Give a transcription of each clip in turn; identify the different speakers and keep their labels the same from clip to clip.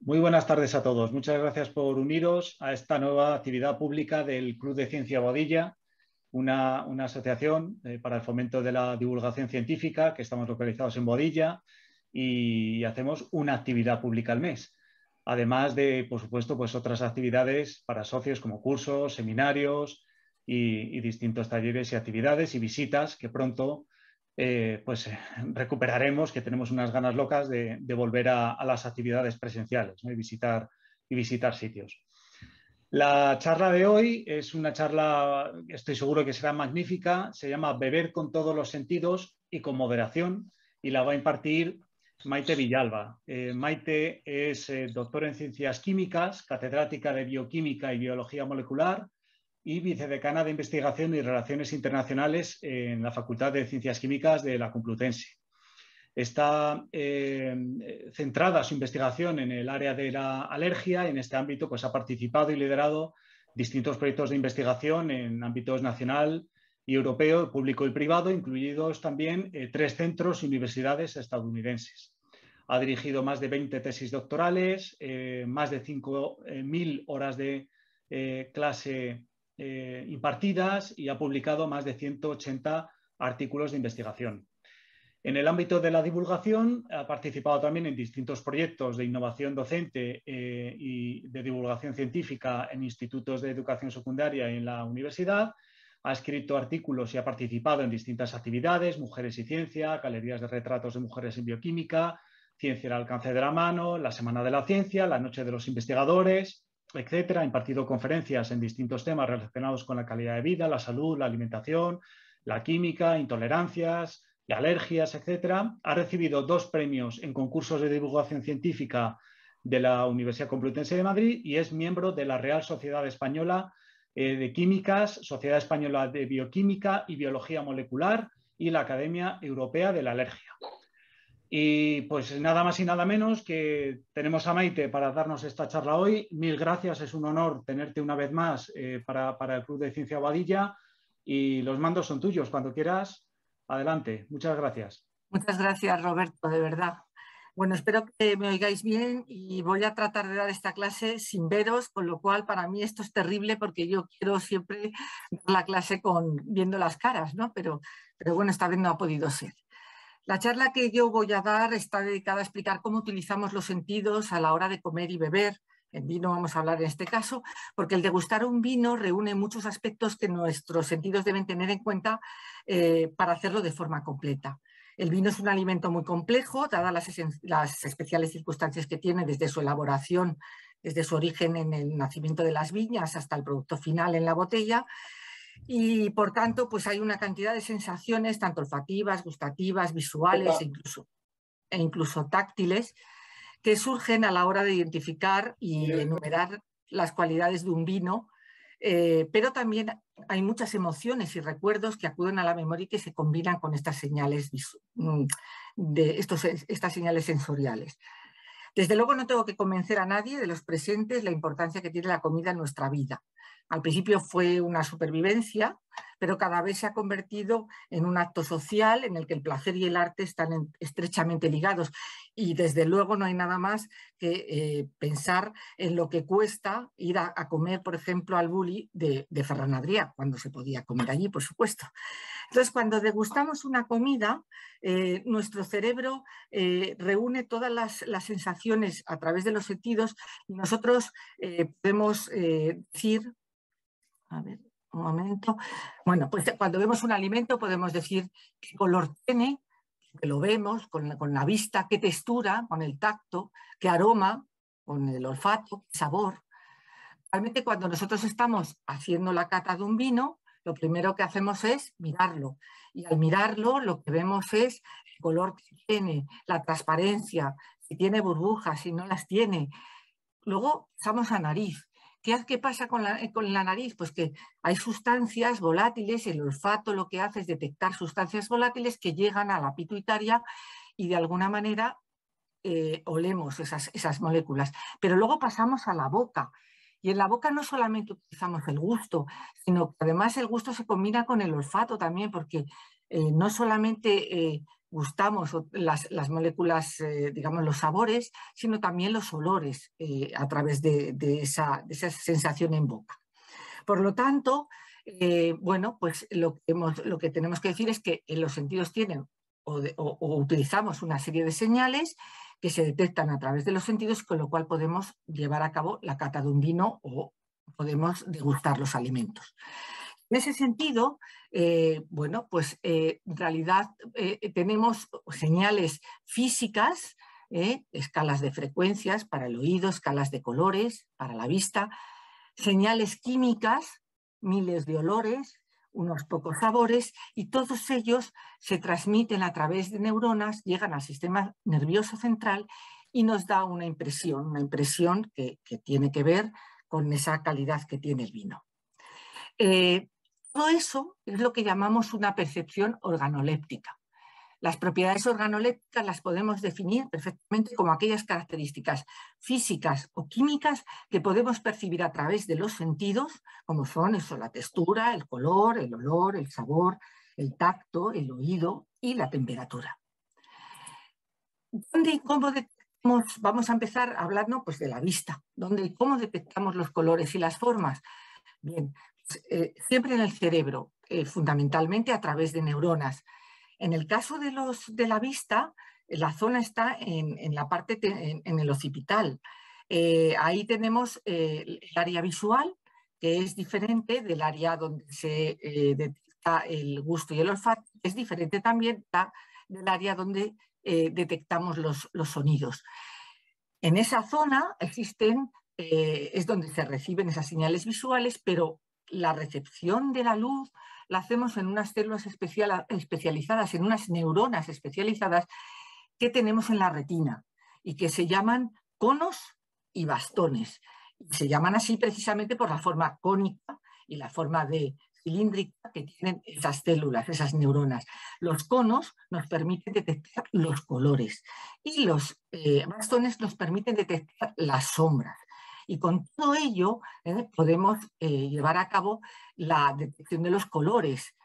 Speaker 1: Muy buenas tardes a todos. Muchas gracias por uniros a esta nueva actividad pública del Club de Ciencia Boadilla, una asociación para el fomento de la divulgación científica, que estamos localizados en Boadilla y hacemos una actividad pública al mes. Además de, por supuesto, pues otras actividades para socios como cursos, seminarios y distintos talleres y actividades y visitas que pronto recuperaremos, que tenemos unas ganas locas de volver a las actividades presenciales, ¿no? y visitar sitios. La charla de hoy es una charla, estoy seguro que será magnífica, se llama Beber con todos los sentidos y con moderación, y la va a impartir Maite Villalba. Maite es doctora en Ciencias Químicas, catedrática de Bioquímica y Biología Molecular, y vicedecana de Investigación y Relaciones Internacionales en la Facultad de Ciencias Químicas de la Complutense. Está centrada su investigación en el área de la alergia y en este ámbito pues, ha participado y liderado distintos proyectos de investigación en ámbitos nacional y europeo, público y privado, incluidos también 3 centros y universidades estadounidenses. Ha dirigido más de 20 tesis doctorales, más de 5.000 horas de clase impartidas y ha publicado más de 180 artículos de investigación. En el ámbito de la divulgación ha participado también en distintos proyectos de innovación docente y de divulgación científica en institutos de educación secundaria y en la universidad. Ha escrito artículos y ha participado en distintas actividades, Mujeres y Ciencia, galerías de retratos de mujeres en bioquímica, Ciencia al alcance de la mano, la Semana de la Ciencia, la Noche de los Investigadores, etcétera. Ha impartido conferencias en distintos temas relacionados con la calidad de vida, la salud, la alimentación, la química, intolerancias y alergias, etcétera. Ha recibido 2 premios en concursos de divulgación científica de la Universidad Complutense de Madrid y es miembro de la Real Sociedad Española de Químicas, Sociedad Española de Bioquímica y Biología Molecular y la Academia Europea de la Alergia. Y pues nada más y nada menos que tenemos a Maite para darnos esta charla hoy. Mil gracias, es un honor tenerte una vez más para el Club de Ciencia Boadilla y los mandos son tuyos. Cuando quieras, adelante. Muchas gracias.
Speaker 2: Muchas gracias, Roberto, de verdad. Bueno, espero que me oigáis bien y voy a tratar de dar esta clase sin veros, con lo cual para mí esto es terrible porque yo quiero siempre dar la clase viendo las caras, ¿no? Pero bueno, esta vez no ha podido ser. La charla que yo voy a dar está dedicada a explicar cómo utilizamos los sentidos a la hora de comer y beber. En vino vamos a hablar en este caso, porque el degustar un vino reúne muchos aspectos que nuestros sentidos deben tener en cuenta para hacerlo de forma completa. El vino es un alimento muy complejo, dadas las especiales circunstancias que tiene desde su elaboración, desde su origen en el nacimiento de las viñas hasta el producto final en la botella. Y por tanto, pues hay una cantidad de sensaciones, tanto olfativas, gustativas, visuales e incluso táctiles, que surgen a la hora de identificar y enumerar las cualidades de un vino, pero también hay muchas emociones y recuerdos que acuden a la memoria y que se combinan con estas señales, estas señales sensoriales. Desde luego no tengo que convencer a nadie de los presentes la importancia que tiene la comida en nuestra vida. Al principio fue una supervivencia, pero cada vez se ha convertido en un acto social en el que el placer y el arte están estrechamente ligados. Y desde luego no hay nada más que pensar en lo que cuesta ir a comer, por ejemplo, al Bulli de Ferran Adrià, cuando se podía comer allí, por supuesto. Entonces, cuando degustamos una comida, nuestro cerebro reúne todas las sensaciones a través de los sentidos y nosotros podemos decir, a ver, un momento, bueno, pues cuando vemos un alimento podemos decir qué color tiene, que lo vemos con la vista, qué textura, con el tacto, qué aroma, con el olfato, qué sabor. Realmente cuando nosotros estamos haciendo la cata de un vino, lo primero que hacemos es mirarlo. Y al mirarlo lo que vemos es el color que tiene, la transparencia, si tiene burbujas, si no las tiene. Luego pasamos a nariz. ¿Qué pasa con la nariz? Pues que hay sustancias volátiles, el olfato lo que hace es detectar sustancias volátiles que llegan a la pituitaria y de alguna manera olemos esas moléculas. Pero luego pasamos a la boca. Y en la boca no solamente utilizamos el gusto, sino que además el gusto se combina con el olfato también, porque no solamente gustamos las moléculas, digamos, los sabores, sino también los olores a través de esa sensación en boca. Por lo tanto, bueno, pues lo que tenemos que decir es que los sentidos tienen o utilizamos una serie de señales que se detectan a través de los sentidos, con lo cual podemos llevar a cabo la cata de un vino o podemos degustar los alimentos. En ese sentido, bueno, pues en realidad tenemos señales físicas, escalas de frecuencias para el oído, escalas de colores para la vista, señales químicas, miles de olores, unos pocos sabores, y todos ellos se transmiten a través de neuronas, llegan al sistema nervioso central y nos da una impresión que tiene que ver con esa calidad que tiene el vino. Todo eso es lo que llamamos una percepción organoléptica. Las propiedades organolépticas las podemos definir perfectamente como aquellas características físicas o químicas que podemos percibir a través de los sentidos, como son eso, la textura, el color, el olor, el sabor, el tacto, el oído y la temperatura. ¿Dónde y cómo detectamos? Vamos a empezar hablando pues, de la vista. ¿Dónde y cómo detectamos los colores y las formas? Bien, siempre en el cerebro, fundamentalmente a través de neuronas. En el caso de la vista, la zona está en la parte, en el occipital. Ahí tenemos el área visual, que es diferente del área donde se detecta el gusto y el olfato, es diferente también del área donde detectamos los sonidos. En esa zona es donde se reciben esas señales visuales, pero la recepción de la luz la hacemos en unas células especializadas, en unas neuronas especializadas que tenemos en la retina y que se llaman conos y bastones. Se llaman así precisamente por la forma cónica y la forma cilíndrica que tienen esas células, esas neuronas. Los conos nos permiten detectar los colores y los bastones nos permiten detectar las sombras. Y con todo ello podemos llevar a cabo la detección de los colores.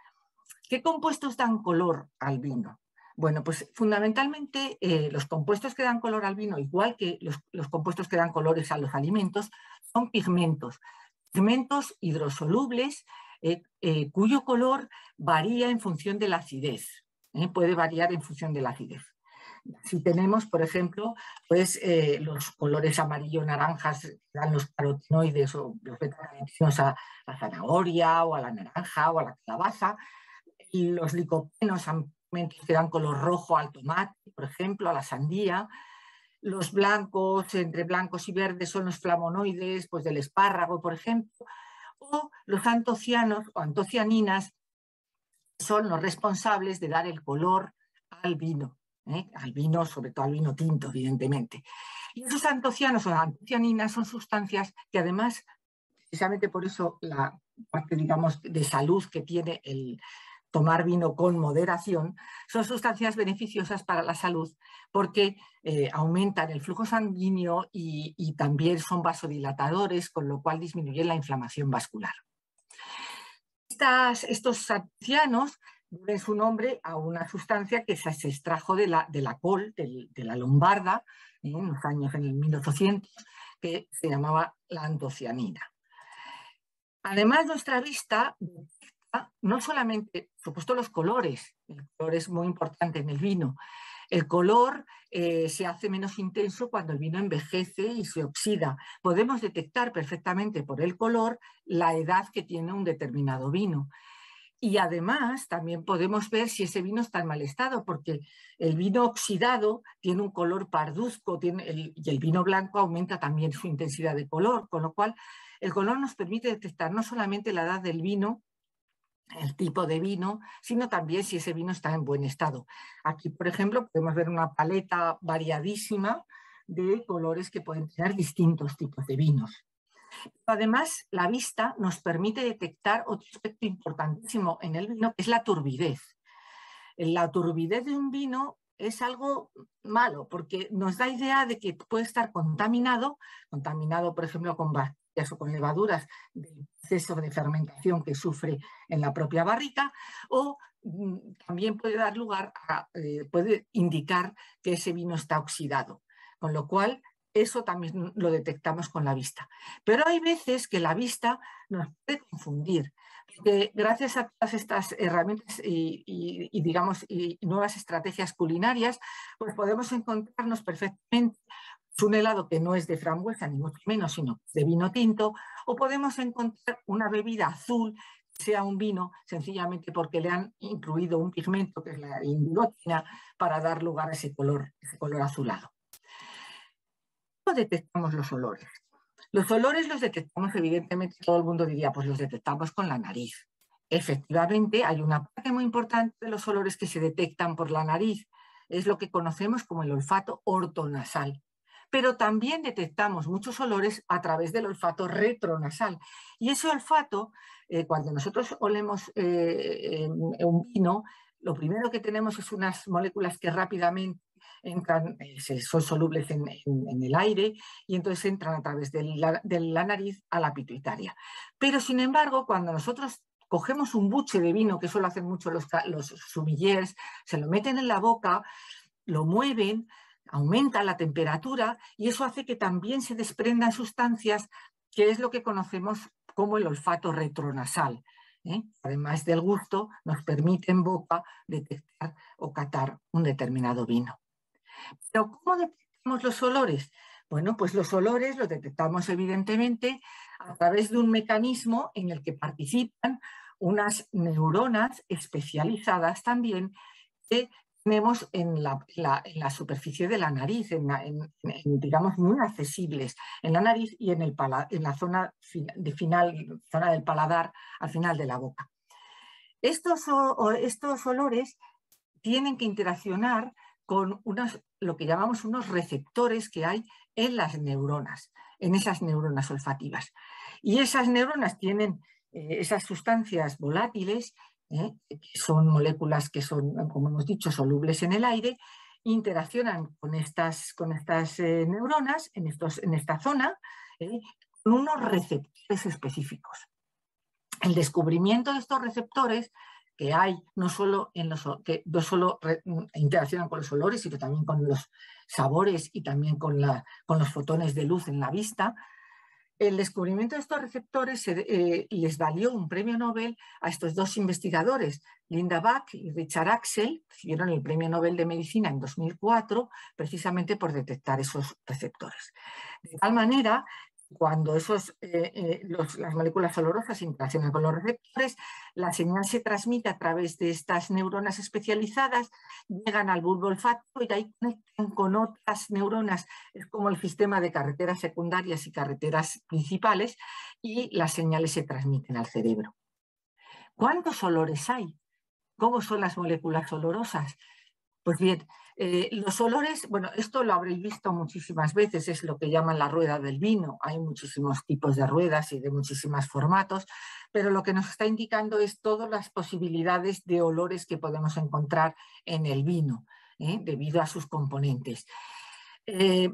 Speaker 2: ¿Qué compuestos dan color al vino? Bueno, pues fundamentalmente los compuestos que dan color al vino, igual que los compuestos que dan colores a los alimentos, son pigmentos hidrosolubles cuyo color varía en función de la acidez. Puede variar en función de la acidez. Si tenemos, por ejemplo, pues, los colores amarillo-naranjas que dan los carotenoides o los beta-carotenos a la zanahoria o a la naranja o a la calabaza, y los licopenos que dan color rojo al tomate, por ejemplo, a la sandía. Los blancos, entre blancos y verdes, son los flavonoides pues, del espárrago, por ejemplo, o los antocianos o antocianinas son los responsables de dar el color al vino, sobre todo al vino tinto, evidentemente. Y esos antocianos o antocianinas son sustancias que además, precisamente por eso la parte, digamos, de salud que tiene el tomar vino con moderación, son sustancias beneficiosas para la salud porque aumentan el flujo sanguíneo y también son vasodilatadores, con lo cual disminuyen la inflamación vascular. Estos antocianos deben su nombre a una sustancia que se extrajo de la col, de la lombarda, en los años en el 1800, que se llamaba la antocianina. Además, nuestra vista detecta no solamente, por supuesto, los colores. El color es muy importante en el vino. El color se hace menos intenso cuando el vino envejece y se oxida. Podemos detectar perfectamente por el color la edad que tiene un determinado vino. Y además también podemos ver si ese vino está en mal estado, porque el vino oxidado tiene un color parduzco y el vino blanco aumenta también su intensidad de color, con lo cual el color nos permite detectar no solamente la edad del vino, el tipo de vino, sino también si ese vino está en buen estado. Aquí, por ejemplo, podemos ver una paleta variadísima de colores que pueden tener distintos tipos de vinos. Además, la vista nos permite detectar otro aspecto importantísimo en el vino, que es la turbidez. La turbidez de un vino es algo malo, porque nos da idea de que puede estar contaminado, por ejemplo, con bacterias o con levaduras del proceso de fermentación que sufre en la propia barrica, o también puede dar lugar puede indicar que ese vino está oxidado, con lo cual eso también lo detectamos con la vista. Pero hay veces que la vista nos puede confundir, porque gracias a todas estas herramientas digamos, y nuevas estrategias culinarias, pues podemos encontrarnos perfectamente un helado que no es de frambuesa, ni mucho menos, sino de vino tinto, o podemos encontrar una bebida azul, sea un vino, sencillamente porque le han incluido un pigmento, que es la indurotina, para dar lugar a ese color azulado. ¿Cómo detectamos los olores? Los olores los detectamos, evidentemente, todo el mundo diría, pues los detectamos con la nariz. Efectivamente, hay una parte muy importante de los olores que se detectan por la nariz. Es lo que conocemos como el olfato ortonasal. Pero también detectamos muchos olores a través del olfato retronasal. Y ese olfato, cuando nosotros olemos un vino, lo primero que tenemos es unas moléculas que rápidamente entran, son solubles en el aire y entonces entran a través de la nariz a la pituitaria. Pero, sin embargo, cuando nosotros cogemos un buche de vino, que eso lo hacen mucho los sommeliers, se lo meten en la boca, lo mueven, aumenta la temperatura y eso hace que también se desprendan sustancias, que es lo que conocemos como el olfato retronasal. Además del gusto, nos permite en boca detectar o catar un determinado vino. Pero ¿cómo detectamos los olores? Bueno, pues los olores los detectamos evidentemente a través de un mecanismo en el que participan unas neuronas especializadas también que tenemos en la superficie de la nariz, digamos, muy accesibles en la nariz y en la zona zona del paladar, al final de la boca. Estos olores tienen que interaccionar con lo que llamamos unos receptores que hay en las neuronas, en esas neuronas olfativas. Y esas neuronas tienen esas sustancias volátiles, que son moléculas que son, como hemos dicho, solubles en el aire, interaccionan con estas neuronas en esta zona con unos receptores específicos. El descubrimiento de estos receptores que hay no solo interaccionan con los olores, sino también con los sabores y también con los fotones de luz en la vista. El descubrimiento de estos receptores les valió un premio Nobel a estos dos investigadores, Linda Buck y Richard Axel, recibieron el premio Nobel de Medicina en 2004 precisamente por detectar esos receptores. De tal manera, cuando las moléculas olorosas interaccionan con los receptores, la señal se transmite a través de estas neuronas especializadas, llegan al bulbo olfático y de ahí conectan con otras neuronas. Es como el sistema de carreteras secundarias y carreteras principales, y las señales se transmiten al cerebro. ¿Cuántos olores hay? ¿Cómo son las moléculas olorosas? Pues bien, los olores, bueno, esto lo habréis visto muchísimas veces, es lo que llaman la rueda del vino. Hay muchísimos tipos de ruedas y de muchísimos formatos, pero lo que nos está indicando es todas las posibilidades de olores que podemos encontrar en el vino, debido a sus componentes.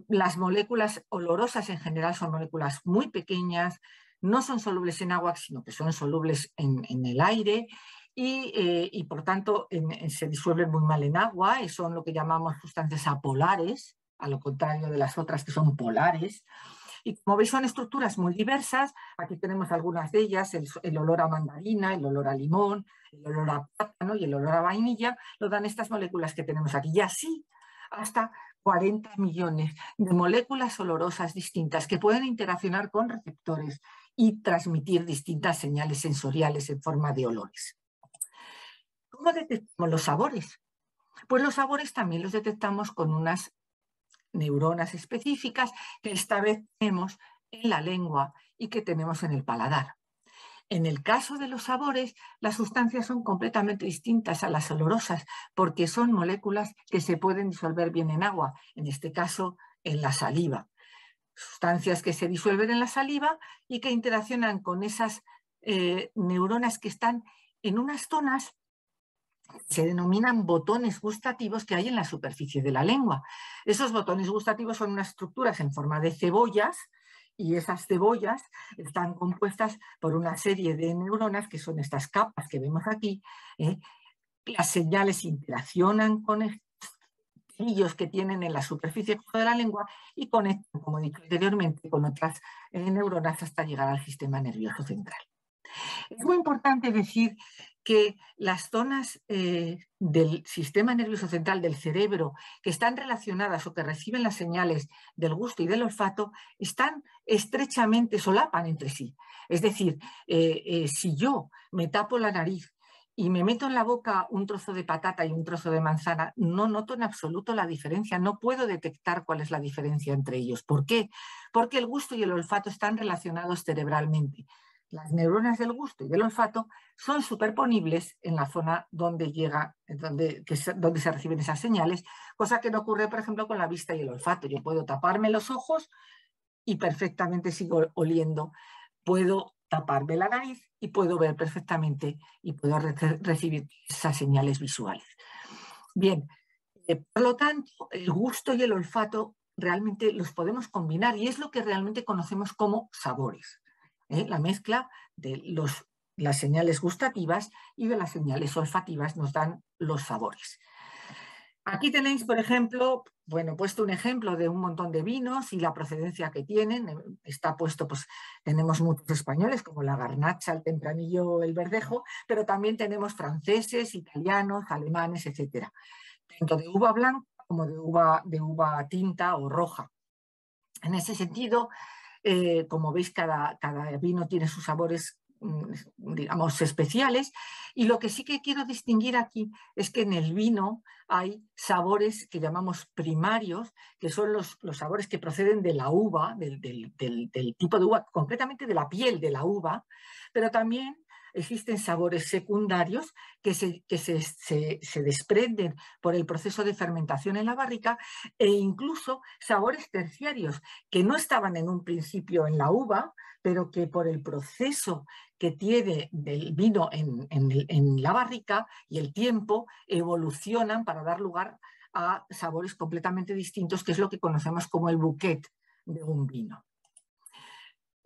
Speaker 2: Las moléculas olorosas en general son moléculas muy pequeñas, no son solubles en agua, sino que son solubles en el aire y por tanto se disuelven muy mal en agua y son lo que llamamos sustancias apolares, a lo contrario de las otras que son polares. Y como veis son estructuras muy diversas, aquí tenemos algunas de ellas, el olor a mandarina, el olor a limón, el olor a plátano y el olor a vainilla, lo dan estas moléculas que tenemos aquí. Y así hasta 40 millones de moléculas olorosas distintas que pueden interaccionar con receptores y transmitir distintas señales sensoriales en forma de olores. ¿Cómo detectamos los sabores? Pues los sabores también los detectamos con unas neuronas específicas que esta vez tenemos en la lengua y que tenemos en el paladar. En el caso de los sabores, las sustancias son completamente distintas a las olorosas porque son moléculas que se pueden disolver bien en agua, en este caso en la saliva. Sustancias que se disuelven en la saliva y que interaccionan con esas neuronas que están en unas zonas que se denominan botones gustativos que hay en la superficie de la lengua. Esos botones gustativos son unas estructuras en forma de cebollas, y esas cebollas están compuestas por una serie de neuronas, que son estas capas que vemos aquí, las señales interaccionan con ellos que tienen en la superficie de la lengua y conectan, como he dicho anteriormente, con otras neuronas hasta llegar al sistema nervioso central. Es muy importante decir que las zonas del sistema nervioso central del cerebro que están relacionadas o que reciben las señales del gusto y del olfato están estrechamente, solapan entre sí. Es decir, si yo me tapo la nariz y me meto en la boca un trozo de patata y un trozo de manzana, no noto en absoluto la diferencia, no puedo detectar cuál es la diferencia entre ellos. ¿Por qué? Porque el gusto y el olfato están relacionados cerebralmente. Las neuronas del gusto y del olfato son superponibles en la zona donde donde se reciben esas señales, cosa que no ocurre, por ejemplo, con la vista y el olfato. Yo puedo taparme los ojos y perfectamente sigo oliendo. Puedo taparme la nariz y puedo ver perfectamente y puedo recibir esas señales visuales. Bien, por lo tanto, el gusto y el olfato realmente los podemos combinar y es lo que realmente conocemos como sabores. La mezcla de las señales gustativas y de las señales olfativas nos dan los sabores. Aquí tenéis, por ejemplo, bueno, he puesto un ejemplo de un montón de vinos y la procedencia que tienen. Está puesto, pues tenemos muchos españoles como la Garnacha, el Tempranillo, el Verdejo, pero también tenemos franceses, italianos, alemanes, etcétera, tanto de uva blanca como de uva tinta o roja. En ese sentido, como veis, cada vino tiene sus sabores, digamos, especiales, y lo que sí que quiero distinguir aquí es que en el vino hay sabores que llamamos primarios, que son los sabores que proceden de la uva, del tipo de uva, concretamente de la piel de la uva, pero también existen sabores secundarios que se desprenden por el proceso de fermentación en la barrica, e incluso sabores terciarios que no estaban en un principio en la uva, pero que por el proceso que tiene del vino en la barrica y el tiempo evolucionan para dar lugar a sabores completamente distintos, que es lo que conocemos como el bouquet de un vino.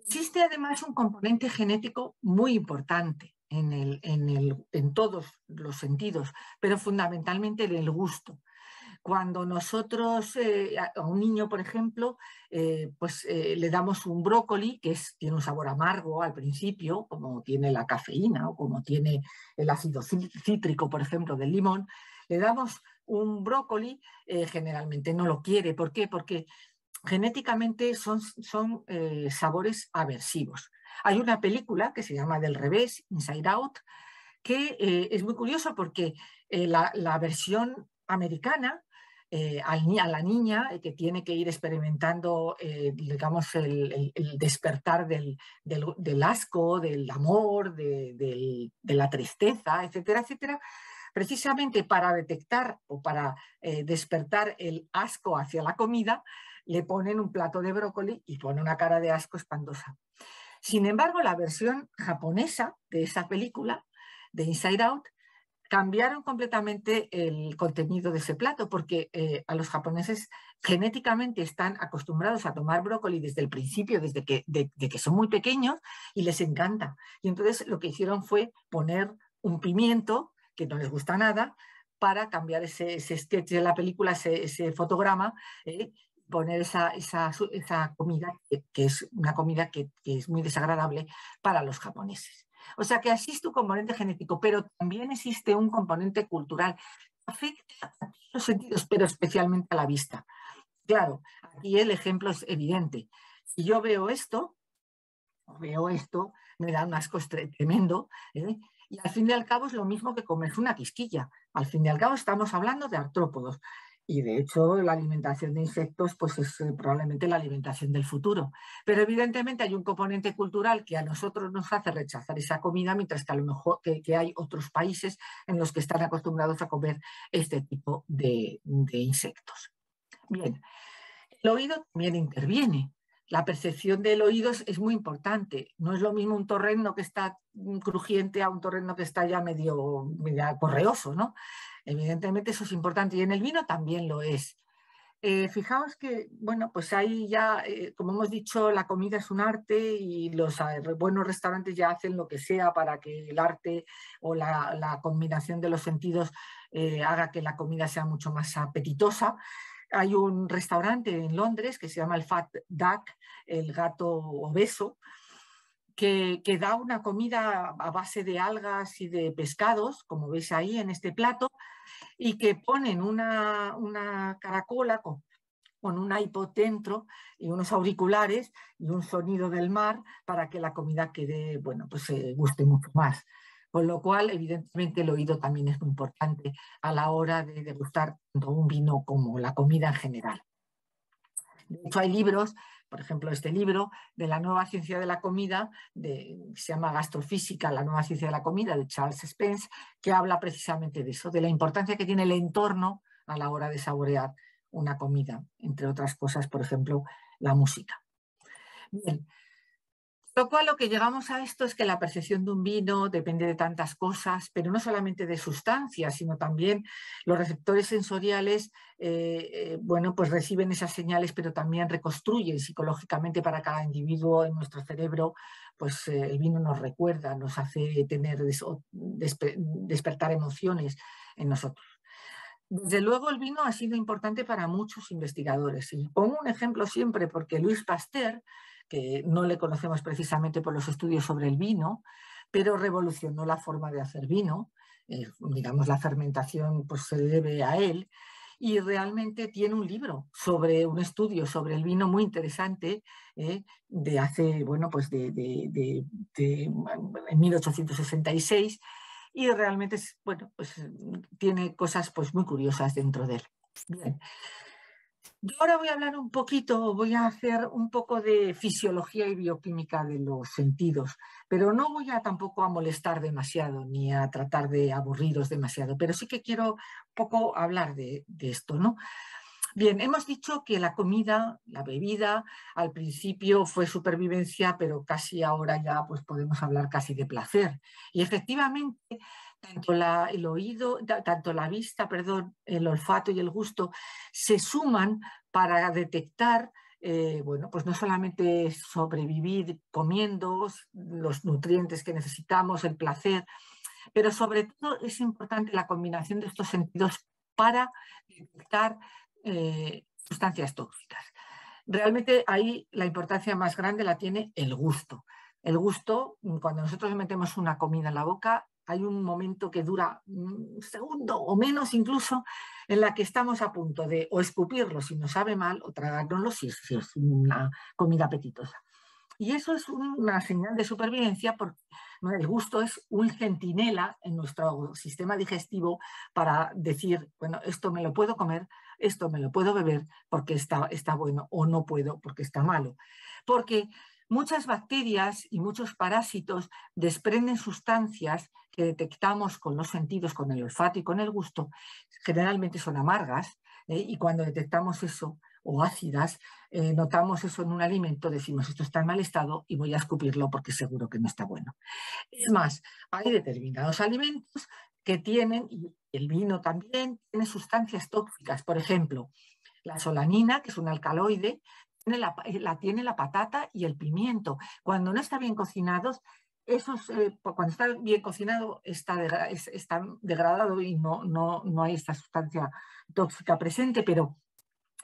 Speaker 2: Existe además un componente genético muy importante en todos los sentidos, pero fundamentalmente en el gusto. Cuando nosotros a un niño, por ejemplo, le damos un brócoli que tiene un sabor amargo al principio, como tiene la cafeína o como tiene el ácido cítrico, por ejemplo, del limón, le damos un brócoli, generalmente no lo quiere. ¿Por qué? Porque genéticamente son sabores aversivos. Hay una película que se llama Del revés, Inside Out, que es muy curioso porque la versión americana, a la niña que tiene que ir experimentando, digamos, el despertar del asco, del amor, de la tristeza, etcétera, etcétera, precisamente para detectar o para despertar el asco hacia la comida, le ponen un plato de brócoli y pone una cara de asco espantosa. Sin embargo, la versión japonesa de esa película, de Inside Out, cambiaron completamente el contenido de ese plato porque a los japoneses genéticamente están acostumbrados a tomar brócoli desde el principio, desde que son muy pequeños, y les encanta. Y entonces lo que hicieron fue poner un pimiento, que no les gusta nada, para cambiar ese sketch de la película, ese fotograma, poner esa comida, que es una comida que es muy desagradable para los japoneses. O sea que existe un componente genético, pero también existe un componente cultural que afecta a todos los sentidos, pero especialmente a la vista. Claro, aquí el ejemplo es evidente. Si yo veo esto, me da un asco tremendo, y al fin y al cabo es lo mismo que comerse una quisquilla. Al fin y al cabo estamos hablando de artrópodos. Y de hecho la alimentación de insectos pues es probablemente la alimentación del futuro. Pero evidentemente hay un componente cultural que a nosotros nos hace rechazar esa comida, mientras que a lo mejor que hay otros países en los que están acostumbrados a comer este tipo de insectos. Bien, el oído también interviene. La percepción del oído es muy importante. No es lo mismo un torrezno que está crujiente a un torrezno que está ya medio correoso, ¿no? Evidentemente eso es importante y en el vino también lo es. Fijaos que, bueno, pues ahí ya, como hemos dicho, la comida es un arte y los buenos restaurantes ya hacen lo que sea para que el arte o la combinación de los sentidos haga que la comida sea mucho más apetitosa. Hay un restaurante en Londres que se llama el Fat Duck, el gato obeso, que da una comida a base de algas y de pescados, como veis ahí en este plato, y que ponen una caracola con un iPod dentro y unos auriculares y un sonido del mar para que la comida quede, bueno, pues guste mucho más. Con lo cual, evidentemente, el oído también es muy importante a la hora de degustar tanto un vino como la comida en general. De hecho, hay libros, por ejemplo, este libro de la nueva ciencia de la comida, se llama Gastrofísica, la nueva ciencia de la comida, de Charles Spence, que habla precisamente de eso, de la importancia que tiene el entorno a la hora de saborear una comida, entre otras cosas, por ejemplo, la música. Bien. Lo que llegamos a esto es que la percepción de un vino depende de tantas cosas, pero no solamente de sustancias, sino también los receptores sensoriales, bueno, pues reciben esas señales, pero también reconstruyen psicológicamente para cada individuo en nuestro cerebro, pues el vino nos recuerda, nos hace tener, despertar emociones en nosotros. Desde luego el vino ha sido importante para muchos investigadores. Y pongo un ejemplo siempre porque Louis Pasteur, que no le conocemos precisamente por los estudios sobre el vino, pero revolucionó la forma de hacer vino. Digamos, la fermentación pues, se debe a él. Y realmente tiene un libro sobre un estudio sobre el vino muy interesante de hace, bueno, pues en 1866 y realmente bueno, pues tiene cosas pues muy curiosas dentro de él. Bien. Yo ahora voy a hablar un poquito, voy a hacer un poco de fisiología y bioquímica de los sentidos, pero no voy a tampoco a molestar demasiado ni a tratar de aburriros demasiado, pero sí que quiero un poco hablar de esto, ¿no? Bien, hemos dicho que la comida, la bebida, al principio fue supervivencia, pero casi ahora ya pues podemos hablar casi de placer. Y efectivamente, el oído, tanto la vista, perdón, el olfato y el gusto se suman para detectar, bueno, pues no solamente sobrevivir comiendo los nutrientes que necesitamos, el placer, pero sobre todo es importante la combinación de estos sentidos para detectar sustancias tóxicas. Realmente ahí la importancia más grande la tiene el gusto. El gusto, cuando nosotros metemos una comida en la boca, hay un momento que dura un segundo o menos incluso, en la que estamos a punto de o escupirlo si nos sabe mal o tragárnoslo si es una comida apetitosa. Y eso es una señal de supervivencia porque el gusto es un centinela en nuestro sistema digestivo para decir, bueno, esto me lo puedo comer, esto me lo puedo beber porque está bueno o no puedo porque está malo. Porque muchas bacterias y muchos parásitos desprenden sustancias que detectamos con los sentidos, con el olfato y con el gusto, generalmente son amargas, y cuando detectamos eso, o ácidas, notamos eso en un alimento, decimos esto está en mal estado y voy a escupirlo porque seguro que no está bueno. Es más, hay determinados alimentos que tienen, y el vino también, tiene sustancias tóxicas. Por ejemplo, la solanina, que es un alcaloide, tiene la patata y el pimiento. Cuando no está bien cocinados, cuando está bien cocinado está degradado y no hay esta sustancia tóxica presente, pero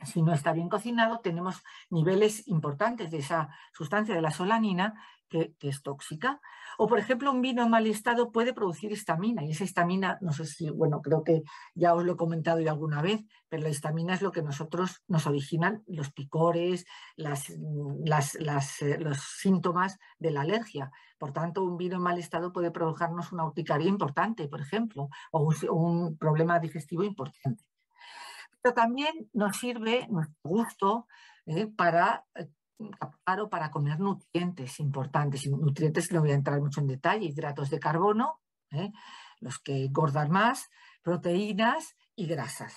Speaker 2: si no está bien cocinado, tenemos niveles importantes de esa sustancia de la solanina que es tóxica. O, por ejemplo, un vino en mal estado puede producir histamina y esa histamina, no sé si, bueno, creo que ya os lo he comentado ya alguna vez, pero la histamina es lo que nos originan los picores, los síntomas de la alergia. Por tanto, un vino en mal estado puede provocarnos una urticaria importante, por ejemplo, o un problema digestivo importante. Pero también nos sirve nuestro gusto para captar o para comer nutrientes importantes. Y nutrientes, no voy a entrar mucho en detalle, hidratos de carbono, los que engordan más, proteínas y grasas.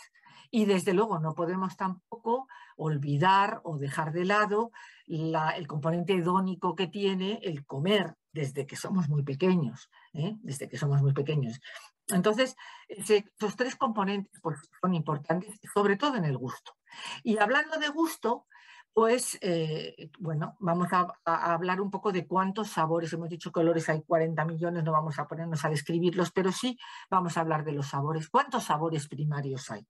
Speaker 2: Y desde luego no podemos tampoco olvidar o dejar de lado el componente hedónico que tiene el comer desde que somos muy pequeños, desde que somos muy pequeños. Entonces, esos tres componentes pues, son importantes, sobre todo en el gusto. Y hablando de gusto, pues bueno, vamos a hablar un poco de cuántos sabores. Hemos dicho que olores hay 40 millones, no vamos a ponernos a describirlos, pero sí vamos a hablar de los sabores. ¿Cuántos sabores primarios hay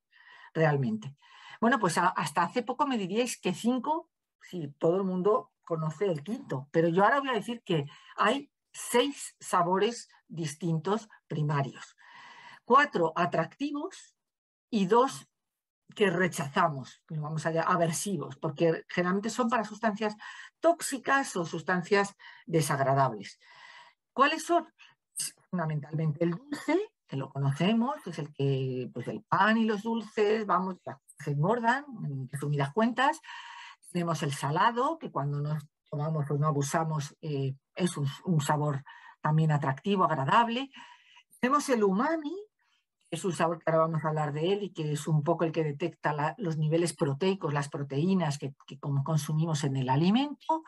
Speaker 2: realmente? Bueno, pues hasta hace poco me diríais que 5, si todo el mundo conoce el quinto, pero yo ahora voy a decir que hay 6 sabores distintos primarios. 4 atractivos y 2 que rechazamos, que vamos a llamar aversivos, porque generalmente son para sustancias tóxicas o sustancias desagradables. ¿Cuáles son? Fundamentalmente el dulce, que lo conocemos, es el que, pues el pan y los dulces, vamos, se engordan, en resumidas cuentas. Tenemos el salado, que cuando nos tomamos o no abusamos es un sabor también atractivo, agradable. Tenemos el umami, es un sabor que ahora vamos a hablar de él y que es un poco el que detecta los niveles proteicos, las proteínas que consumimos en el alimento.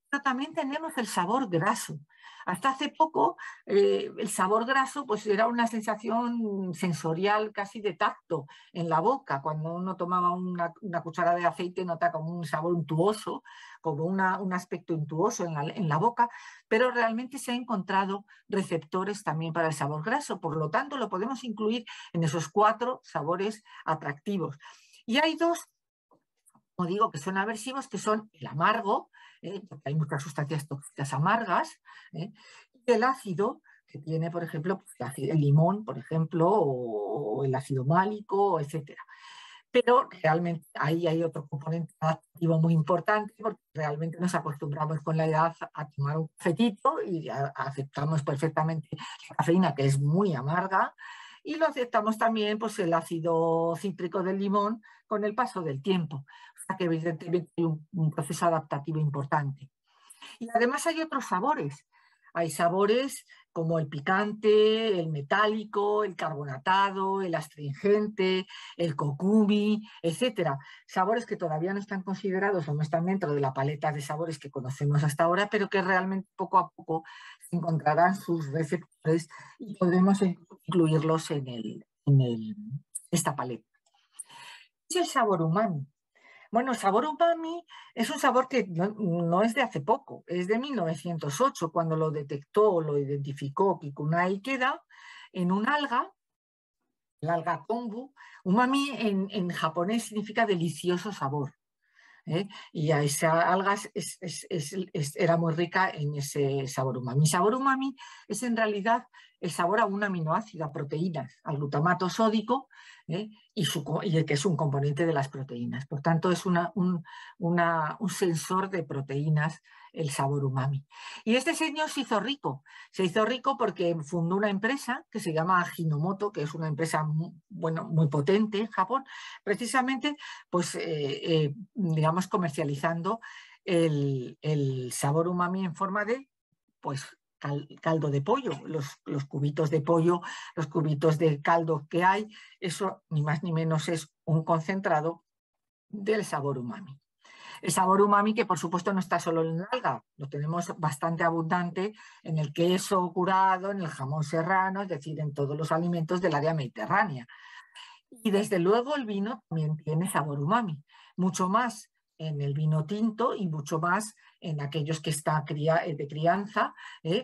Speaker 2: Pero también tenemos el sabor graso. Hasta hace poco el sabor graso pues era una sensación sensorial casi de tacto en la boca. Cuando uno tomaba una cucharada de aceite nota como un sabor untuoso, como un aspecto untuoso en la boca, pero realmente se han encontrado receptores también para el sabor graso. Por lo tanto, lo podemos incluir en esos 4 sabores atractivos. Y hay 2, como digo, que son aversivos, que son el amargo, porque hay muchas sustancias tóxicas amargas, y el ácido, que tiene, por ejemplo, pues, el limón, por ejemplo, o el ácido málico, etcétera. Pero realmente ahí hay otro componente activo muy importante, porque realmente nos acostumbramos con la edad a tomar un cafetito y aceptamos perfectamente la cafeína, que es muy amarga, y lo aceptamos también pues, el ácido cítrico del limón con el paso del tiempo. O sea que evidentemente hay un proceso adaptativo importante. Y además hay otros sabores. Hay sabores como el picante, el metálico, el carbonatado, el astringente, el kokumi, etcétera. Sabores que todavía no están considerados o no están dentro de la paleta de sabores que conocemos hasta ahora, pero que realmente poco a poco encontrarán sus receptores y podremos incluirlos en esta paleta. ¿Qué es el sabor umami? Bueno, el sabor umami es un sabor que no es de hace poco, es de 1908, cuando lo detectó, lo identificó Kikunae Ikeda en un alga, el alga kombu. Umami en japonés significa delicioso sabor. Y a esa alga era muy rica en ese sabor umami. El sabor umami es en realidad el sabor a un aminoácido, a proteínas, al glutamato sódico, y el que es un componente de las proteínas. Por tanto, es un sensor de proteínas el sabor umami. Y este señor se hizo rico porque fundó una empresa que se llama Ajinomoto, que es una empresa muy potente en Japón, precisamente pues digamos comercializando el sabor umami en forma de pues caldo de pollo, los cubitos de pollo, los cubitos de caldo que hay, eso ni más ni menos es un concentrado del sabor umami. El sabor umami que por supuesto no está solo en el alga, lo tenemos bastante abundante en el queso curado, en el jamón serrano, es decir, en todos los alimentos del área mediterránea. Y desde luego el vino también tiene sabor umami, mucho más en el vino tinto y mucho más en aquellos que están de crianza,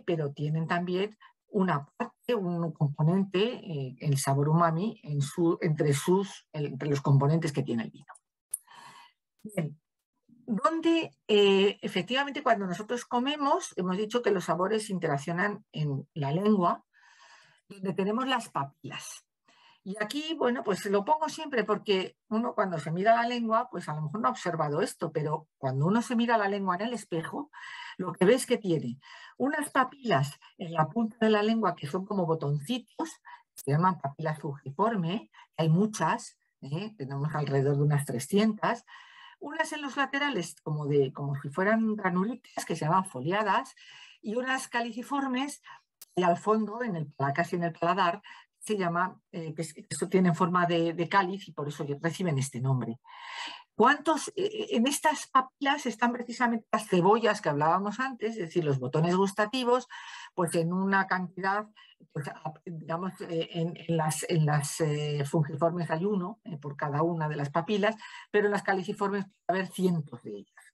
Speaker 2: pero tienen también una parte, un componente, el sabor umami entre los componentes que tiene el vino. Bien, donde efectivamente cuando nosotros comemos, hemos dicho que los sabores interaccionan en la lengua, donde tenemos las papilas. Y aquí, bueno, pues lo pongo siempre porque uno cuando se mira la lengua, pues a lo mejor no ha observado esto, pero cuando uno se mira la lengua en el espejo, lo que ve es que tiene unas papilas en la punta de la lengua que son como botoncitos, se llaman papilas fujiformes, hay muchas, tenemos alrededor de unas 300, unas en los laterales como si fueran granulitas que se llaman foliadas, y unas caliciformes y al fondo, casi en el paladar, se llama, que esto tiene forma de cáliz y por eso reciben este nombre. En estas papilas están precisamente las cebollas que hablábamos antes, es decir, los botones gustativos, pues en una cantidad, pues, digamos, en las fungiformes hay uno por cada una de las papilas, pero en las caliciformes puede haber cientos de ellas.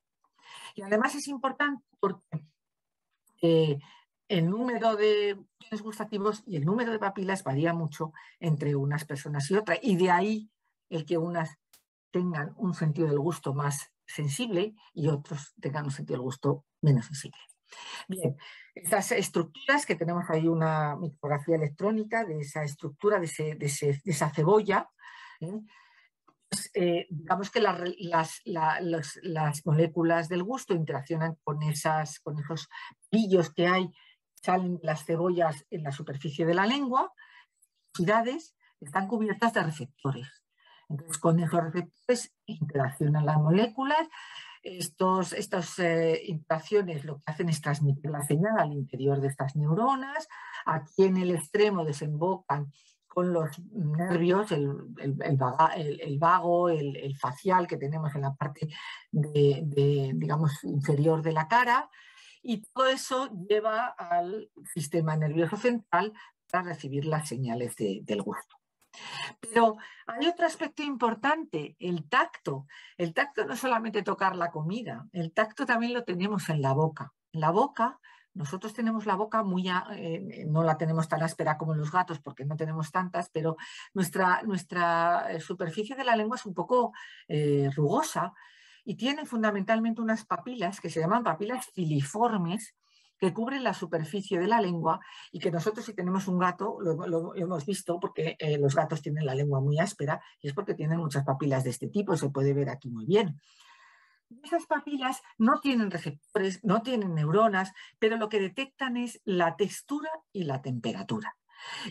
Speaker 2: Y además es importante porque el número de opciones gustativos y el número de papilas varía mucho entre unas personas y otras, y de ahí el que unas tengan un sentido del gusto más sensible y otros tengan un sentido del gusto menos sensible. Bien, estas estructuras, que tenemos ahí una micrografía electrónica de esa estructura, de esa cebolla, pues, digamos que las moléculas del gusto interaccionan con esos brillos que salen de las cebollas en la superficie de la lengua. Las velocidades están cubiertas de receptores. Entonces, con esos receptores interaccionan las moléculas. Estas interacciones lo que hacen es transmitir la señal al interior de estas neuronas. Aquí en el extremo desembocan con los nervios, el vago, el facial que tenemos en la parte digamos, inferior de la cara, y todo eso lleva al sistema nervioso central para recibir las señales del gusto. Pero hay otro aspecto importante, el tacto. El tacto no es solamente tocar la comida, el tacto también lo tenemos en la boca. En la boca, nosotros tenemos la boca no la tenemos tan áspera como los gatos porque no tenemos tantas, pero nuestra superficie de la lengua es un poco rugosa y tiene fundamentalmente unas papilas que se llaman papilas filiformes, que cubren la superficie de la lengua y que nosotros, si tenemos un gato, lo hemos visto porque los gatos tienen la lengua muy áspera y es porque tienen muchas papilas de este tipo, se puede ver aquí muy bien. Esas papilas no tienen receptores, no tienen neuronas, pero lo que detectan es la textura y la temperatura.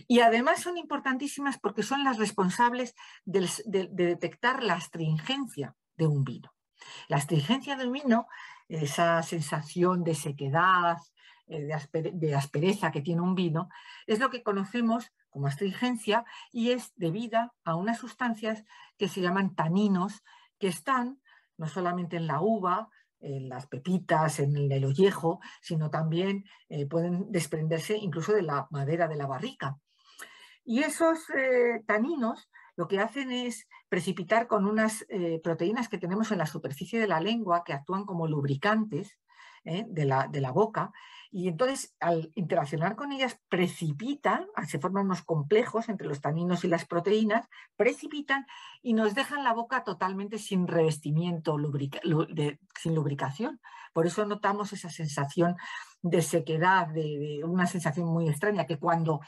Speaker 2: Y además son importantísimas porque son las responsables de detectar la astringencia de un vino. La astringencia del vino, esa sensación de sequedad, de aspereza que tiene un vino, es lo que conocemos como astringencia y es debida a unas sustancias que se llaman taninos, que están no solamente en la uva, en las pepitas, en el ollejo, sino también pueden desprenderse incluso de la madera de la barrica. Y esos taninos lo que hacen es precipitar con unas proteínas que tenemos en la superficie de la lengua que actúan como lubricantes de la boca, y entonces al interaccionar con ellas precipitan, se forman unos complejos entre los taninos y las proteínas, precipitan y nos dejan la boca totalmente sin revestimiento, sin lubricación. Por eso notamos esa sensación de sequedad, de una sensación muy extraña, que cuando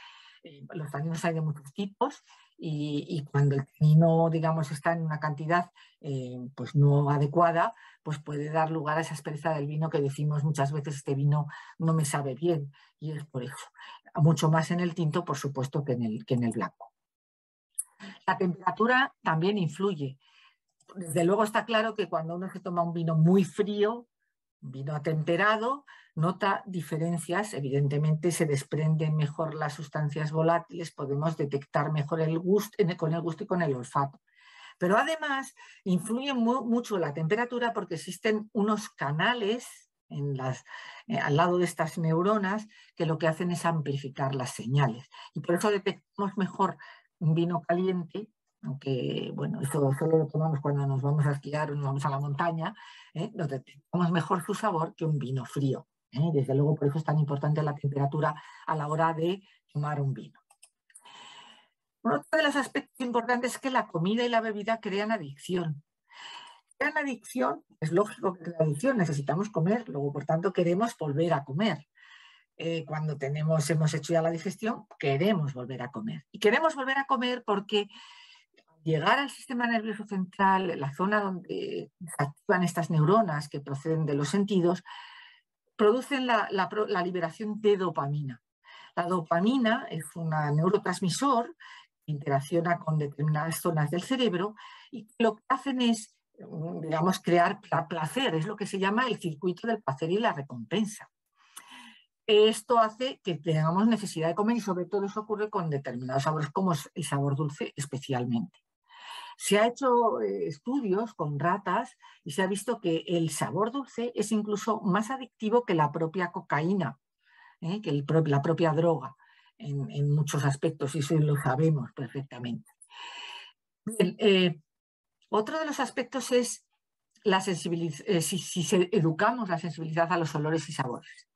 Speaker 2: los taninos hay de muchos tipos y cuando el tanino, digamos, está en una cantidad pues no adecuada, pues puede dar lugar a esa aspereza del vino que decimos muchas veces: este vino no me sabe bien, y es por eso. Mucho más en el tinto, por supuesto, que en el blanco. La temperatura también influye. Desde luego está claro que cuando uno se toma un vino muy frío, vino atemperado, nota diferencias. Evidentemente se desprenden mejor las sustancias volátiles, podemos detectar mejor el gusto, con el gusto y con el olfato. Pero además influye mucho la temperatura porque existen unos canales al lado de estas neuronas que lo que hacen es amplificar las señales. Y por eso detectamos mejor un vino caliente, aunque bueno, esto solo lo tomamos cuando nos vamos a esquiar o nos vamos a la montaña, nos detectamos mejor su sabor que un vino frío. Desde luego, por eso es tan importante la temperatura a la hora de tomar un vino. Otro de los aspectos importantes es que la comida y la bebida crean adicción. Crean adicción, es lógico que crean adicción, necesitamos comer, luego por tanto queremos volver a comer. Cuando hemos hecho ya la digestión, queremos volver a comer. Y queremos volver a comer porque llegar al sistema nervioso central, la zona donde se activan estas neuronas que proceden de los sentidos, producen la liberación de dopamina. La dopamina es un neurotransmisor que interacciona con determinadas zonas del cerebro y lo que hacen es, digamos, crear placer, es lo que se llama el circuito del placer y la recompensa. Esto hace que tengamos necesidad de comer y sobre todo eso ocurre con determinados sabores, como el sabor dulce especialmente. Se ha hecho estudios con ratas y se ha visto que el sabor dulce es incluso más adictivo que la propia cocaína. que la propia droga en muchos aspectos, y eso lo sabemos perfectamente. Bien, otro de los aspectos es la sensibilidad, si educamos la sensibilidad a los olores y sabores.